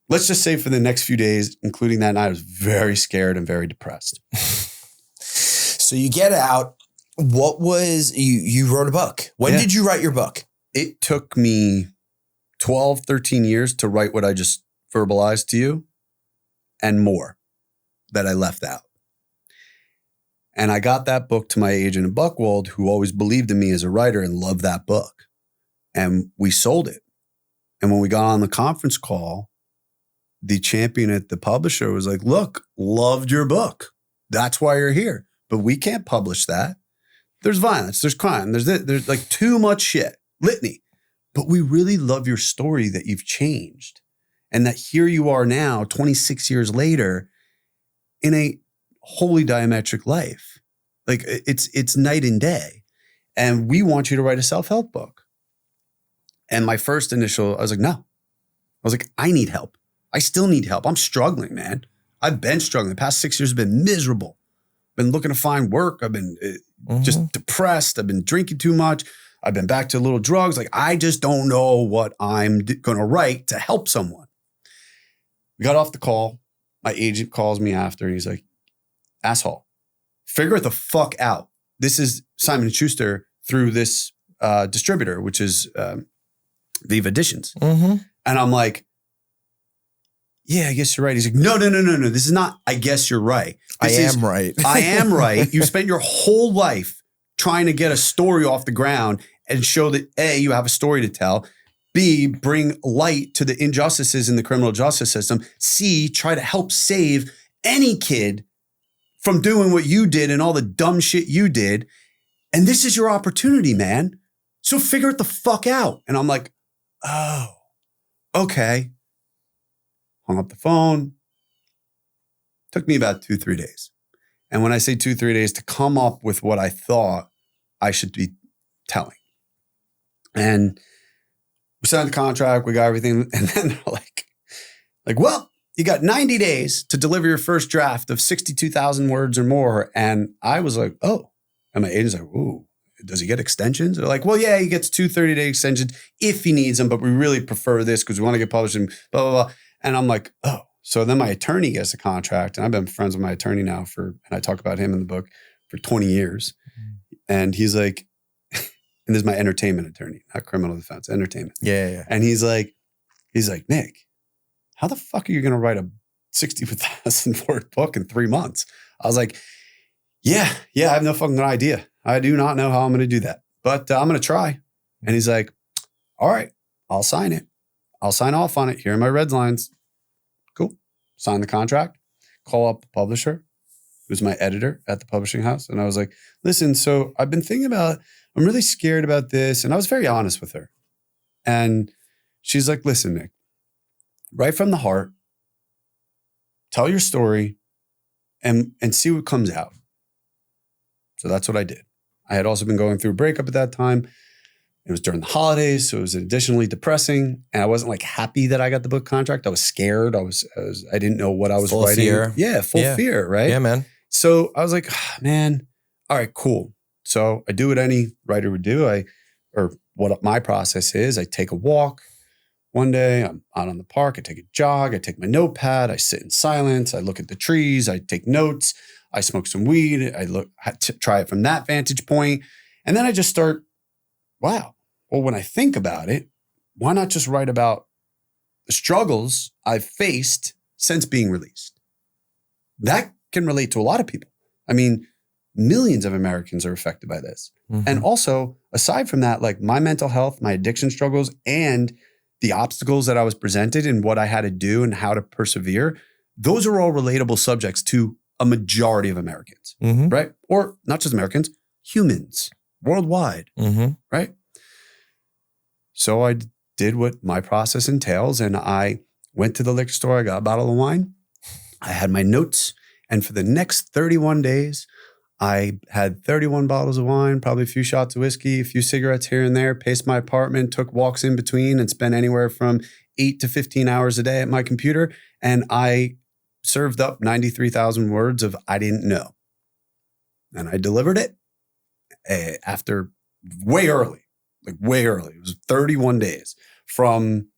Let's just say for the next few days, including that night, I was very scared and very depressed. So you get out. What was, you wrote a book. When did you write your book? It took me 12, 13 years to write what I just verbalized to you and more that I left out. And I got that book to my agent in Buchwald, who always believed in me as a writer and loved that book. And we sold it. And when we got on the conference call, the champion at the publisher was like, look, loved your book. That's why you're here. But we can't publish that. There's violence, there's crime, there's like too much shit, litany. But we really love your story that you've changed. And that here you are now, 26 years later, in a wholly diametric life. Like it's night and day. And we want you to write a self-help book. And my first initial, I was like, no. I was like, I need help. I still need help. I'm struggling, man. I've been struggling. The past 6 years have been miserable. Been looking to find work. I've been just depressed. I've been drinking too much. I've been back to little drugs. Like, I just don't know what I'm going to write to help someone. We got off the call. My agent calls me after and he's like, asshole, figure it the fuck out. This is Simon & Schuster through this distributor, which is Viva Editions. And I'm like, yeah, I guess you're right. He's like, no. This is not, I guess you're right. I am right. I am right. You spent your whole life trying to get a story off the ground and show that A, you have a story to tell. B, bring light to the injustices in the criminal justice system. C, try to help save any kid from doing what you did and all the dumb shit you did. And this is your opportunity, man. So figure it the fuck out. And I'm like, oh, okay. Hung up the phone. Took me about 2-3 days. And when I say 2-3 days, to come up with what I thought I should be telling. And we signed the contract, we got everything. And then they're like, well, you got 90 days to deliver your first draft of 62,000 words or more. And I was like, oh. And my agent's like, ooh, does he get extensions? They're like, well, yeah, he gets 2 30-day extensions if he needs them, but we really prefer this because we want to get published and blah, blah, blah. And I'm like, oh. So then my attorney gets a contract, and I've been friends with my attorney now and I talk about him in the book, for 20 years. And he's like, and this is my entertainment attorney, not criminal defense, entertainment. Yeah. And he's like, Nick, how the fuck are you going to write a 60,000 word book in 3 months? I was like, yeah, I have no fucking idea. I do not know how I'm going to do that, but I'm going to try. And he's like, all right, I'll sign it. I'll sign off on it. Here are my red lines. Cool. Sign the contract, call up the publisher, who's my editor at the publishing house. And I was like, listen, so I've been thinking about, I'm really scared about this. And I was very honest with her. And she's like, listen, Nick, right from the heart, tell your story and see what comes out. So that's what I did. I had also been going through a breakup at that time. It was during the holidays, so it was additionally depressing. And I wasn't like happy that I got the book contract. I was scared. I didn't know what I was full writing. Fear. Yeah, full fear, right? Yeah, man. So I was like, man, all right, cool. So I do what any writer would do. Or what my process is, I take a walk. One day I'm out on the park, I take a jog, I take my notepad, I sit in silence, I look at the trees, I take notes, I smoke some weed, try it from that vantage point. And then I just start, wow. Well, when I think about it, why not just write about the struggles I've faced since being released? That can relate to a lot of people. I mean, millions of Americans are affected by this. And also, aside from that, like my mental health, my addiction struggles, and the obstacles that I was presented and what I had to do and how to persevere, those are all relatable subjects to a majority of Americans, right? Or not just Americans, humans worldwide, right? So I did what my process entails, and I went to the liquor store. I got a bottle of wine. I had my notes, and for the next 31 days, I had 31 bottles of wine, probably a few shots of whiskey, a few cigarettes here and there, paced my apartment, took walks in between, and spent anywhere from 8 to 15 hours a day at my computer. And I served up 93,000 words of I didn't know. And I delivered it after way early. It was 31 days from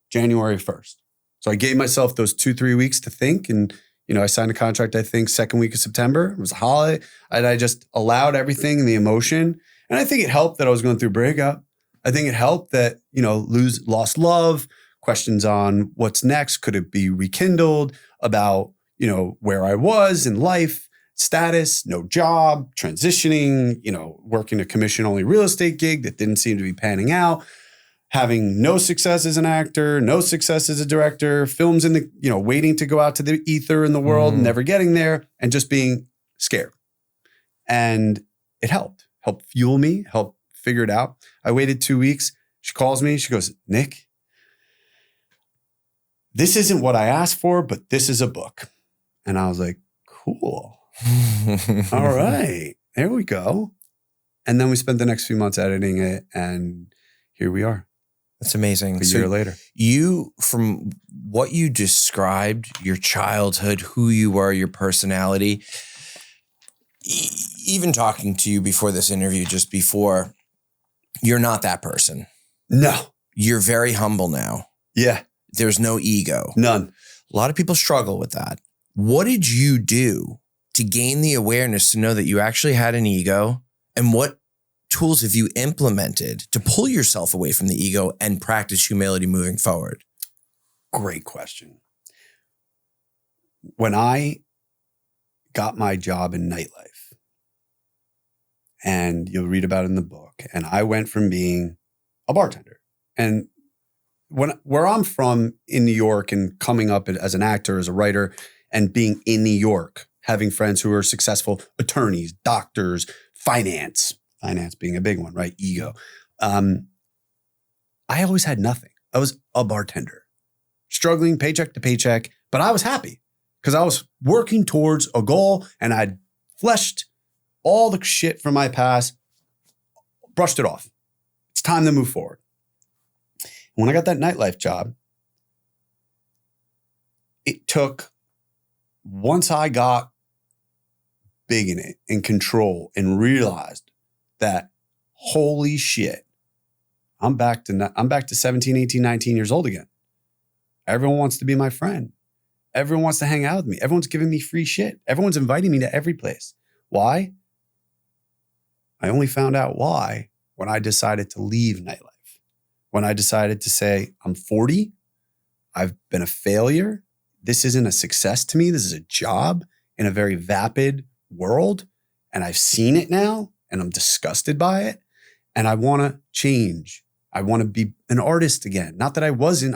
January 1st. So I gave myself those 2-3 weeks to think. And, I signed a contract, I think, second week of September. It was a holiday. And I just allowed everything and the emotion. And I think it helped that I was going through a breakup. I think it helped that, lost love, questions on what's next. Could it be rekindled about, where I was in life, status, no job, transitioning, working a commission-only real estate gig that didn't seem to be panning out, having no success as an actor, no success as a director, films in the, waiting to go out to the ether in the world, never getting there, and just being scared. And it helped fuel me, helped figure it out. I waited 2 weeks. She calls me. She goes, Nick, this isn't what I asked for, but this is a book. And I was like, cool. All right, there we go. And then we spent the next few months editing it, and here we are. That's amazing. A year later. You, from what you described, your childhood, who you were, your personality, even talking to you before this interview, just before, you're not that person. No. You're very humble now. Yeah. There's no ego. None. A lot of people struggle with that. What did you do to gain the awareness to know that you actually had an ego? And what tools have you implemented to pull yourself away from the ego and practice humility moving forward? Great question. When I got my job in nightlife, and you'll read about it in the book, and I went from being a bartender, and where I'm from in New York and coming up as an actor, as a writer, and being in New York, having friends who are successful attorneys, doctors, finance being a big one, right? Ego. I always had nothing. I was a bartender, struggling paycheck to paycheck, but I was happy because I was working towards a goal and I'd fleshed all the shit from my past, brushed it off. It's time to move forward. When I got that nightlife job, it took, once I got big in it and control and realized that, holy shit, I'm back to 17, 18, 19 years old again. Everyone wants to be my friend. Everyone wants to hang out with me. Everyone's giving me free shit. Everyone's inviting me to every place. Why? I only found out why when I decided to leave nightlife. When I decided to say, I'm 40, I've been a failure. This isn't a success to me. This is a job in a very vapid world. And I've seen it now and I'm disgusted by it. And I want to change. I want to be an artist again. Not that I wasn't,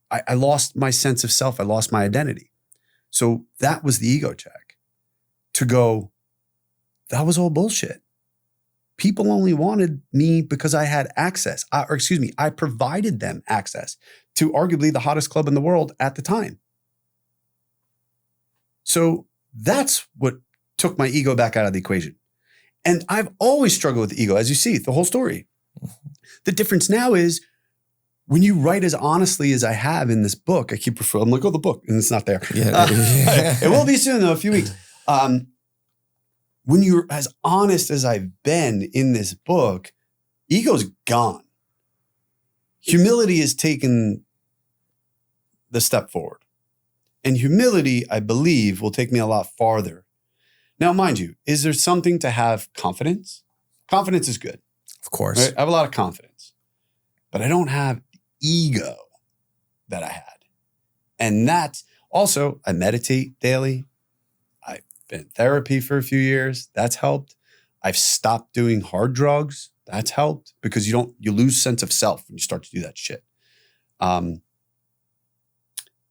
I lost my sense of self. I lost my identity. So that was the ego check. To go, that was all bullshit. People only wanted me because I had access, I provided them access to arguably the hottest club in the world at the time. So that's what took my ego back out of the equation. And I've always struggled with the ego, as you see, the whole story. The difference now is when you write as honestly as I have in this book, I'm like, oh, the book, and it's not there. Yeah. It will be soon, though, a few weeks. When you're as honest as I've been in this book, ego's gone. Humility has taken the step forward. And humility, I believe, will take me a lot farther. Now, mind you, is there something to have confidence? Confidence is good. Of course. Right? I have a lot of confidence, but I don't have ego that I had. And that's also, I meditate daily. I've been in therapy for a few years. That's helped. I've stopped doing hard drugs. That's helped because you lose sense of self when you start to do that shit. And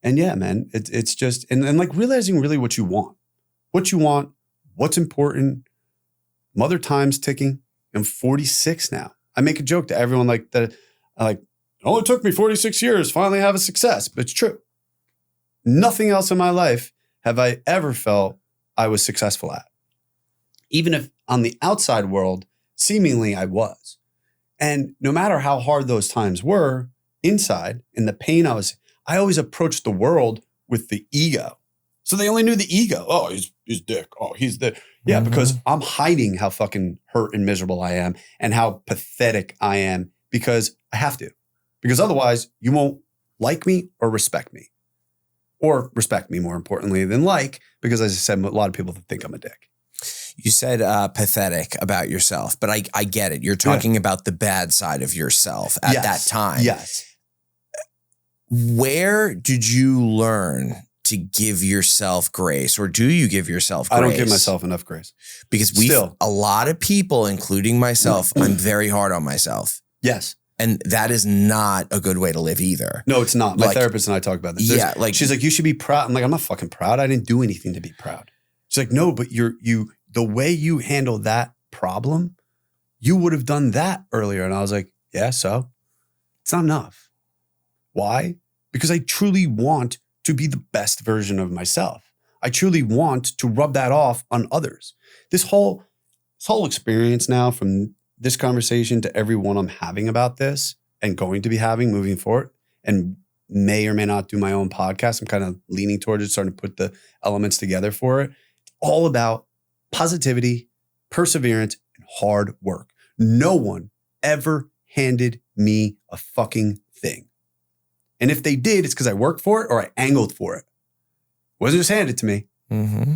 yeah, man, it's just, and like realizing really what you want, what's important. Mother time's ticking. I'm 46 now. I make a joke to everyone like that. It only took me 46 years to finally have a success, but it's true. Nothing else in my life have I ever felt I was successful at. Even if on the outside world, seemingly I was. And no matter how hard those times were, inside, in the pain I always approached the world with the ego. So they only knew the ego. Oh, he's dick. Oh, he's the... Yeah, because I'm hiding how fucking hurt and miserable I am and how pathetic I am because I have to. Because otherwise, you won't like me or respect me. Or respect me, more importantly, than like, because as I said, a lot of people think I'm a dick. You said pathetic about yourself, but I get it. You're talking about the bad side of yourself at that time. Yes. Where did you learn to give yourself grace, or do you give yourself grace? I don't give myself enough grace. Because a lot of people, including myself, I'm very hard on myself. Yes. And that is not a good way to live either. No, it's not. My therapist and I talk about this. She's like, you should be proud. I'm like, I'm not fucking proud. I didn't do anything to be proud. She's like, no, but the way you handle that problem, you would have done that earlier. And I was like, yeah, so it's not enough. Why? Because I truly want to be the best version of myself. I truly want to rub that off on others. This whole experience now, from this conversation to everyone I'm having about this, and going to be having moving forward, and may or may not do my own podcast. I'm kind of leaning towards it, starting to put the elements together for it. It's all about positivity, perseverance, and hard work. No one ever handed me a fucking thing. And if they did, it's because I worked for it or I angled for it. It wasn't just handed to me. Mm-hmm.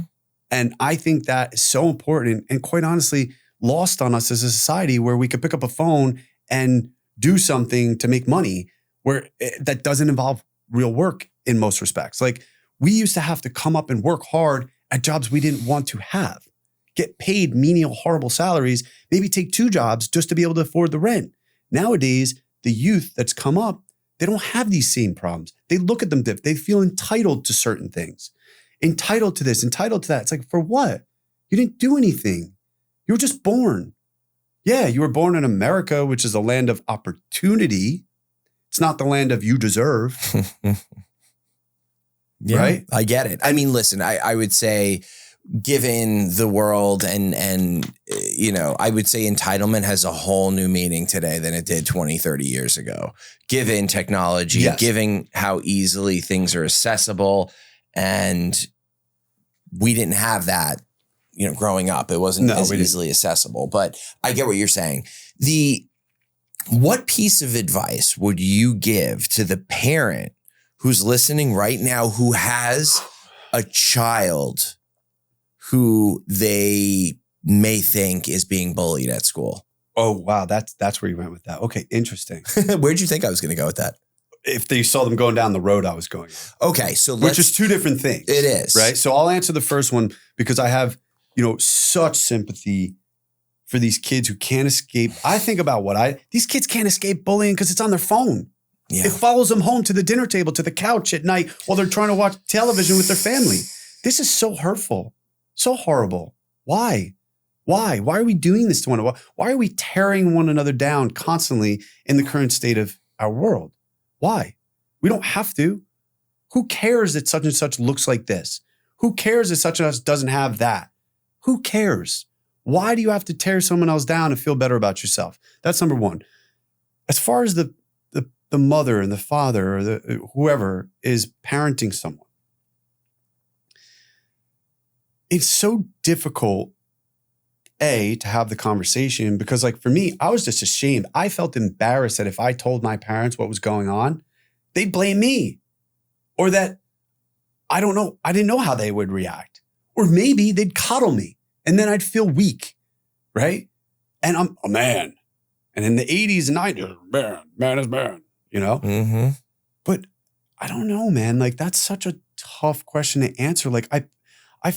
And I think that is so important and quite honestly, lost on us as a society where we could pick up a phone and do something to make money where that doesn't involve real work in most respects. Like we used to have to come up and work hard at jobs we didn't want to have, get paid menial, horrible salaries, maybe take 2 jobs just to be able to afford the rent. Nowadays, the youth that's come up, they don't have these same problems. They look at them, they feel entitled to certain things, entitled to this, entitled to that. It's like, for what? You didn't do anything. You were just born. Yeah, you were born in America, which is a land of opportunity. It's not the land of you deserve. Yeah, right? I get it. I mean, listen, I would say given the world and you know, I would say entitlement has a whole new meaning today than it did 20, 30 years ago. Given technology, Yes. given how easily things are accessible, and we didn't have that, you know, growing up. It wasn't as easily accessible, but I get what you're saying. What piece of advice would you give to the parent who's listening right now who has a child who they may think is being bullied at school? Oh, wow. That's where you went with that. Okay, interesting. Where'd you think I was going to go with that? If they saw them going down the road I was going on. Okay, so Which is 2 different things. It is. Right? So I'll answer the first one because I have, you know, such sympathy for these kids who can't escape. I think about these kids can't escape bullying because it's on their phone. Yeah. It follows them home to the dinner table, to the couch at night while they're trying to watch television with their family. This is so hurtful, so horrible. Why? Why are we doing this to one another? Why are we tearing one another down constantly in the current state of our world? Why? We don't have to. Who cares that such and such looks like this? Who cares that such and such doesn't have that? Who cares? Why do you have to tear someone else down and feel better about yourself? That's number one. As far as the mother and the father or whoever is parenting someone, it's so difficult, to have the conversation because, like, for me, I was just ashamed. I felt embarrassed that if I told my parents what was going on, they'd blame me, or that I don't know. I didn't know how they would react, or maybe they'd coddle me and then I'd feel weak, right? And I'm a man. And in the 80s and 90s, man is man, you know? Mm-hmm. But I don't know, man. Like, that's such a tough question to answer. Like,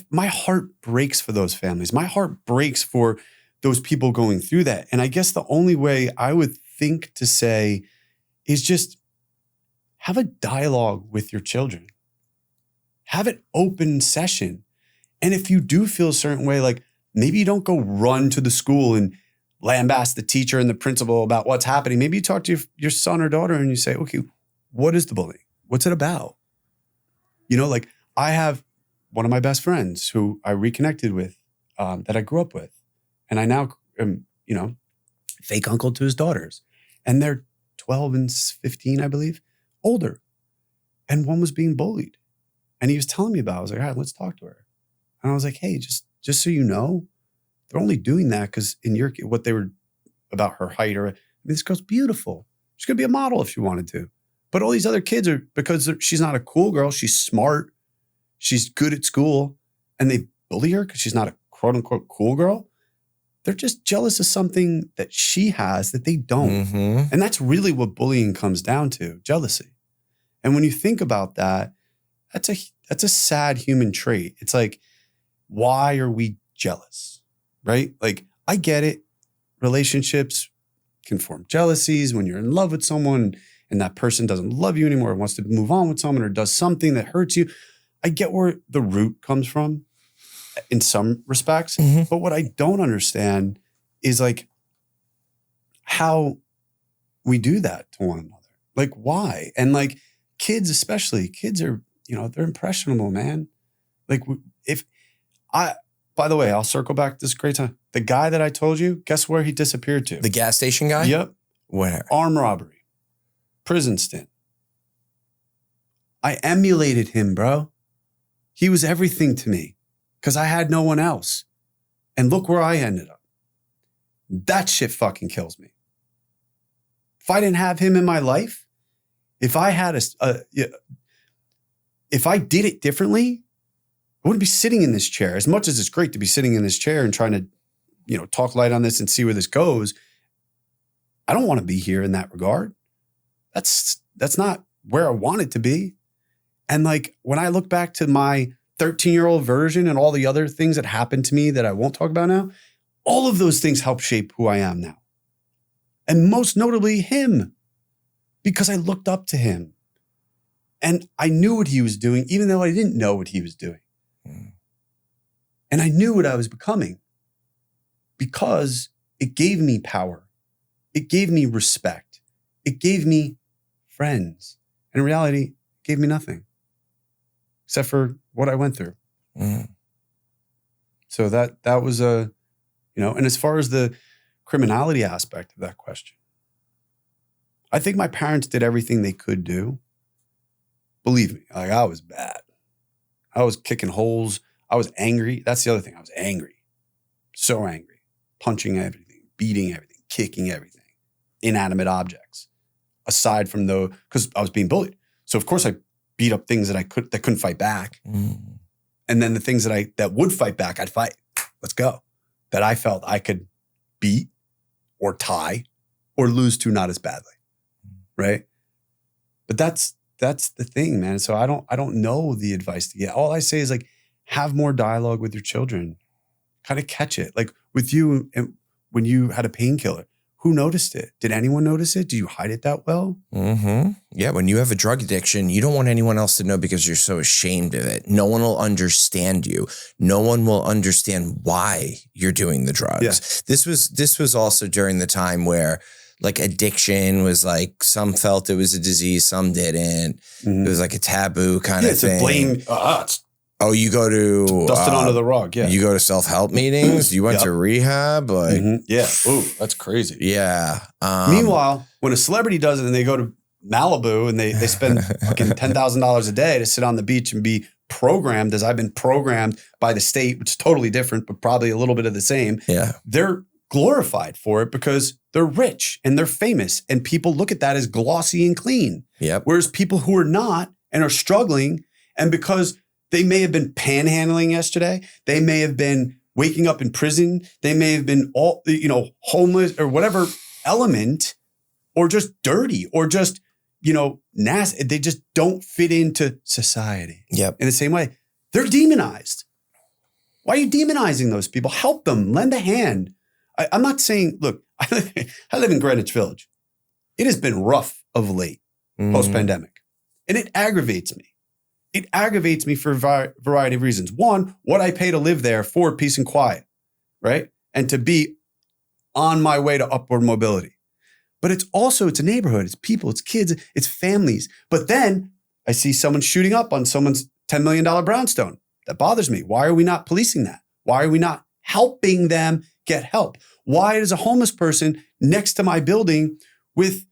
my heart breaks for those families. My heart breaks for those people going through that. And I guess the only way I would think to say is just have a dialogue with your children. Have an open session. And if you do feel a certain way, like maybe you don't go run to the school and lambast the teacher and the principal about what's happening. Maybe you talk to your son or daughter and you say, okay, what is the bullying? What's it about? You know, like I have one of my best friends who I reconnected with that I grew up with. And I now am, you know, fake uncle to his daughters. And they're 12 and 15, I believe, older. And one was being bullied. And he was telling me about it. I was like, all right, let's talk to her. And I was like, hey, just so you know, they're only doing that because what they were about her height or this girl's beautiful. She could be a model if she wanted to. But all these other kids are, because she's not a cool girl, she's smart, she's good at school, and they bully her because she's not a quote unquote cool girl. They're just jealous of something that she has that they don't. Mm-hmm. And that's really what bullying comes down to, jealousy. And when you think about that, that's a sad human trait. It's like, why are we jealous, right? Like, I get it. Relationships can form jealousies when you're in love with someone and that person doesn't love you anymore or wants to move on with someone or does something that hurts you. I get where the root comes from in some respects. Mm-hmm. But what I don't understand is like how we do that to one another. Like, why? And like kids, especially, kids are, you know, they're impressionable, man. Like by the way, I'll circle back this great time. The guy that I told you, guess where he disappeared to? The gas station guy? Yep. Where? Armed robbery. prison stint. I emulated him, bro. He was everything to me because I had no one else. And look where I ended up. That shit fucking kills me. If I didn't have him in my life, if I had if I did it differently, I wouldn't be sitting in this chair. As much as it's great to be sitting in this chair and trying to, talk light on this and see where this goes, I don't want to be here in that regard. That's not where I wanted to be. And like, when I look back to my 13-year-old version and all the other things that happened to me that I won't talk about now, all of those things help shape who I am now. And most notably him, because I looked up to him and I knew what he was doing, even though I didn't know what he was doing. And I knew what I was becoming because it gave me power. It gave me respect. It gave me friends. And in reality, it gave me nothing except for what I went through. So that was and as far as the criminality aspect of that question, I think my parents did everything they could do. Believe me, like, I was bad. I was kicking holes. I was angry. That's the other thing. I was angry. So angry. Punching everything, beating everything, kicking everything. Inanimate objects. Aside from because I was being bullied. So of course I beat up things that couldn't fight back. And then the things that would fight back, I'd fight. Let's go. That I felt I could beat or tie or lose to not as badly. Right? But that's the thing, man. So I don't know the advice to get. All I say is, like, have more dialogue with your children. Kind of catch it. Like with you, and when you had a painkiller, who noticed it? Did anyone notice it? Do you hide it that well? Mm-hmm. Yeah. When you have a drug addiction, you don't want anyone else to know because you're so ashamed of it. No one will understand you. No one will understand why you're doing the drugs. Yeah. This was also during the time where, like, addiction was like, some felt it was a disease, some didn't. It was like a taboo kind of thing. To blame. You go to dust it under the rug. Yeah. You go to self-help meetings. You went to rehab. Like, yeah. Ooh, that's crazy. Yeah. Meanwhile, when a celebrity does it and they go to Malibu and they spend fucking $10,000 a day to sit on the beach and be programmed as I've been programmed by the state, which is totally different, but probably a little bit of the same. Yeah. They're glorified for it because they're rich and they're famous and people look at that as glossy and clean. Yep. Whereas people who are not and are struggling, and because they may have been panhandling yesterday, they may have been waking up in prison, they may have been homeless or whatever element, or just dirty or just, nasty. They just don't fit into society. Yep. In the same way, they're demonized. Why are you demonizing those people? Help them, lend a hand. I'm not saying, look, I live in Greenwich Village. It has been rough of late, post-pandemic. And it aggravates me. It aggravates me for a variety of reasons. One, what I pay to live there for peace and quiet, right? And to be on my way to upward mobility. But it's a neighborhood. It's people, it's kids, it's families. But then I see someone shooting up on someone's $10 million brownstone. That bothers me. Why are we not policing that? Why are we not helping them get help? Why is a homeless person next to my building with,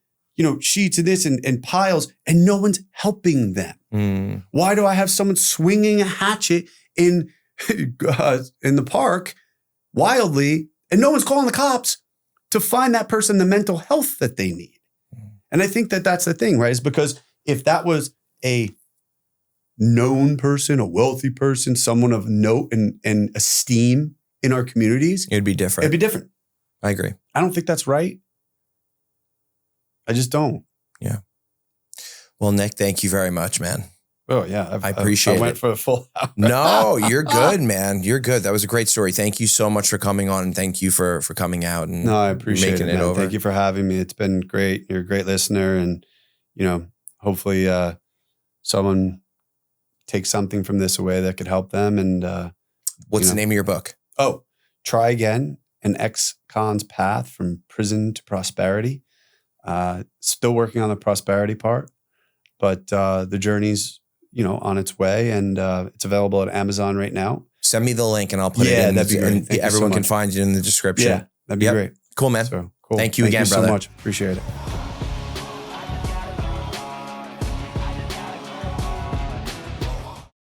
sheets of this and piles, and no one's helping them? Why do I have someone swinging a hatchet in the park wildly, and no one's calling the cops to find that person the mental health that they need? And I think that's the thing, right? Is because if that was a known person, a wealthy person, someone of note and esteem in our communities, it'd be different. It'd be different. I agree. I don't think that's right. I just don't. Yeah. Well, Nick, thank you very much, man. Oh, yeah. I appreciate it. I went for a full hour. No, you're good, man. You're good. That was a great story. Thank you so much for coming on, and thank you for coming out and I appreciate making it, it over. Thank you for having me. It's been great. You're a great listener, and hopefully someone takes something from this away that could help them. And what's the name of your book? Oh, Try Again: An Ex-Con's Path from Prison to Prosperity. Still working on the prosperity part, but the journey's on its way, and it's available at Amazon right now. Send me the link and I'll put it in. That'd be great. And everyone can find it in the description. Yeah, that'd be great. Cool, man. So cool. Thank you again, brother. Thank you so much. Appreciate it.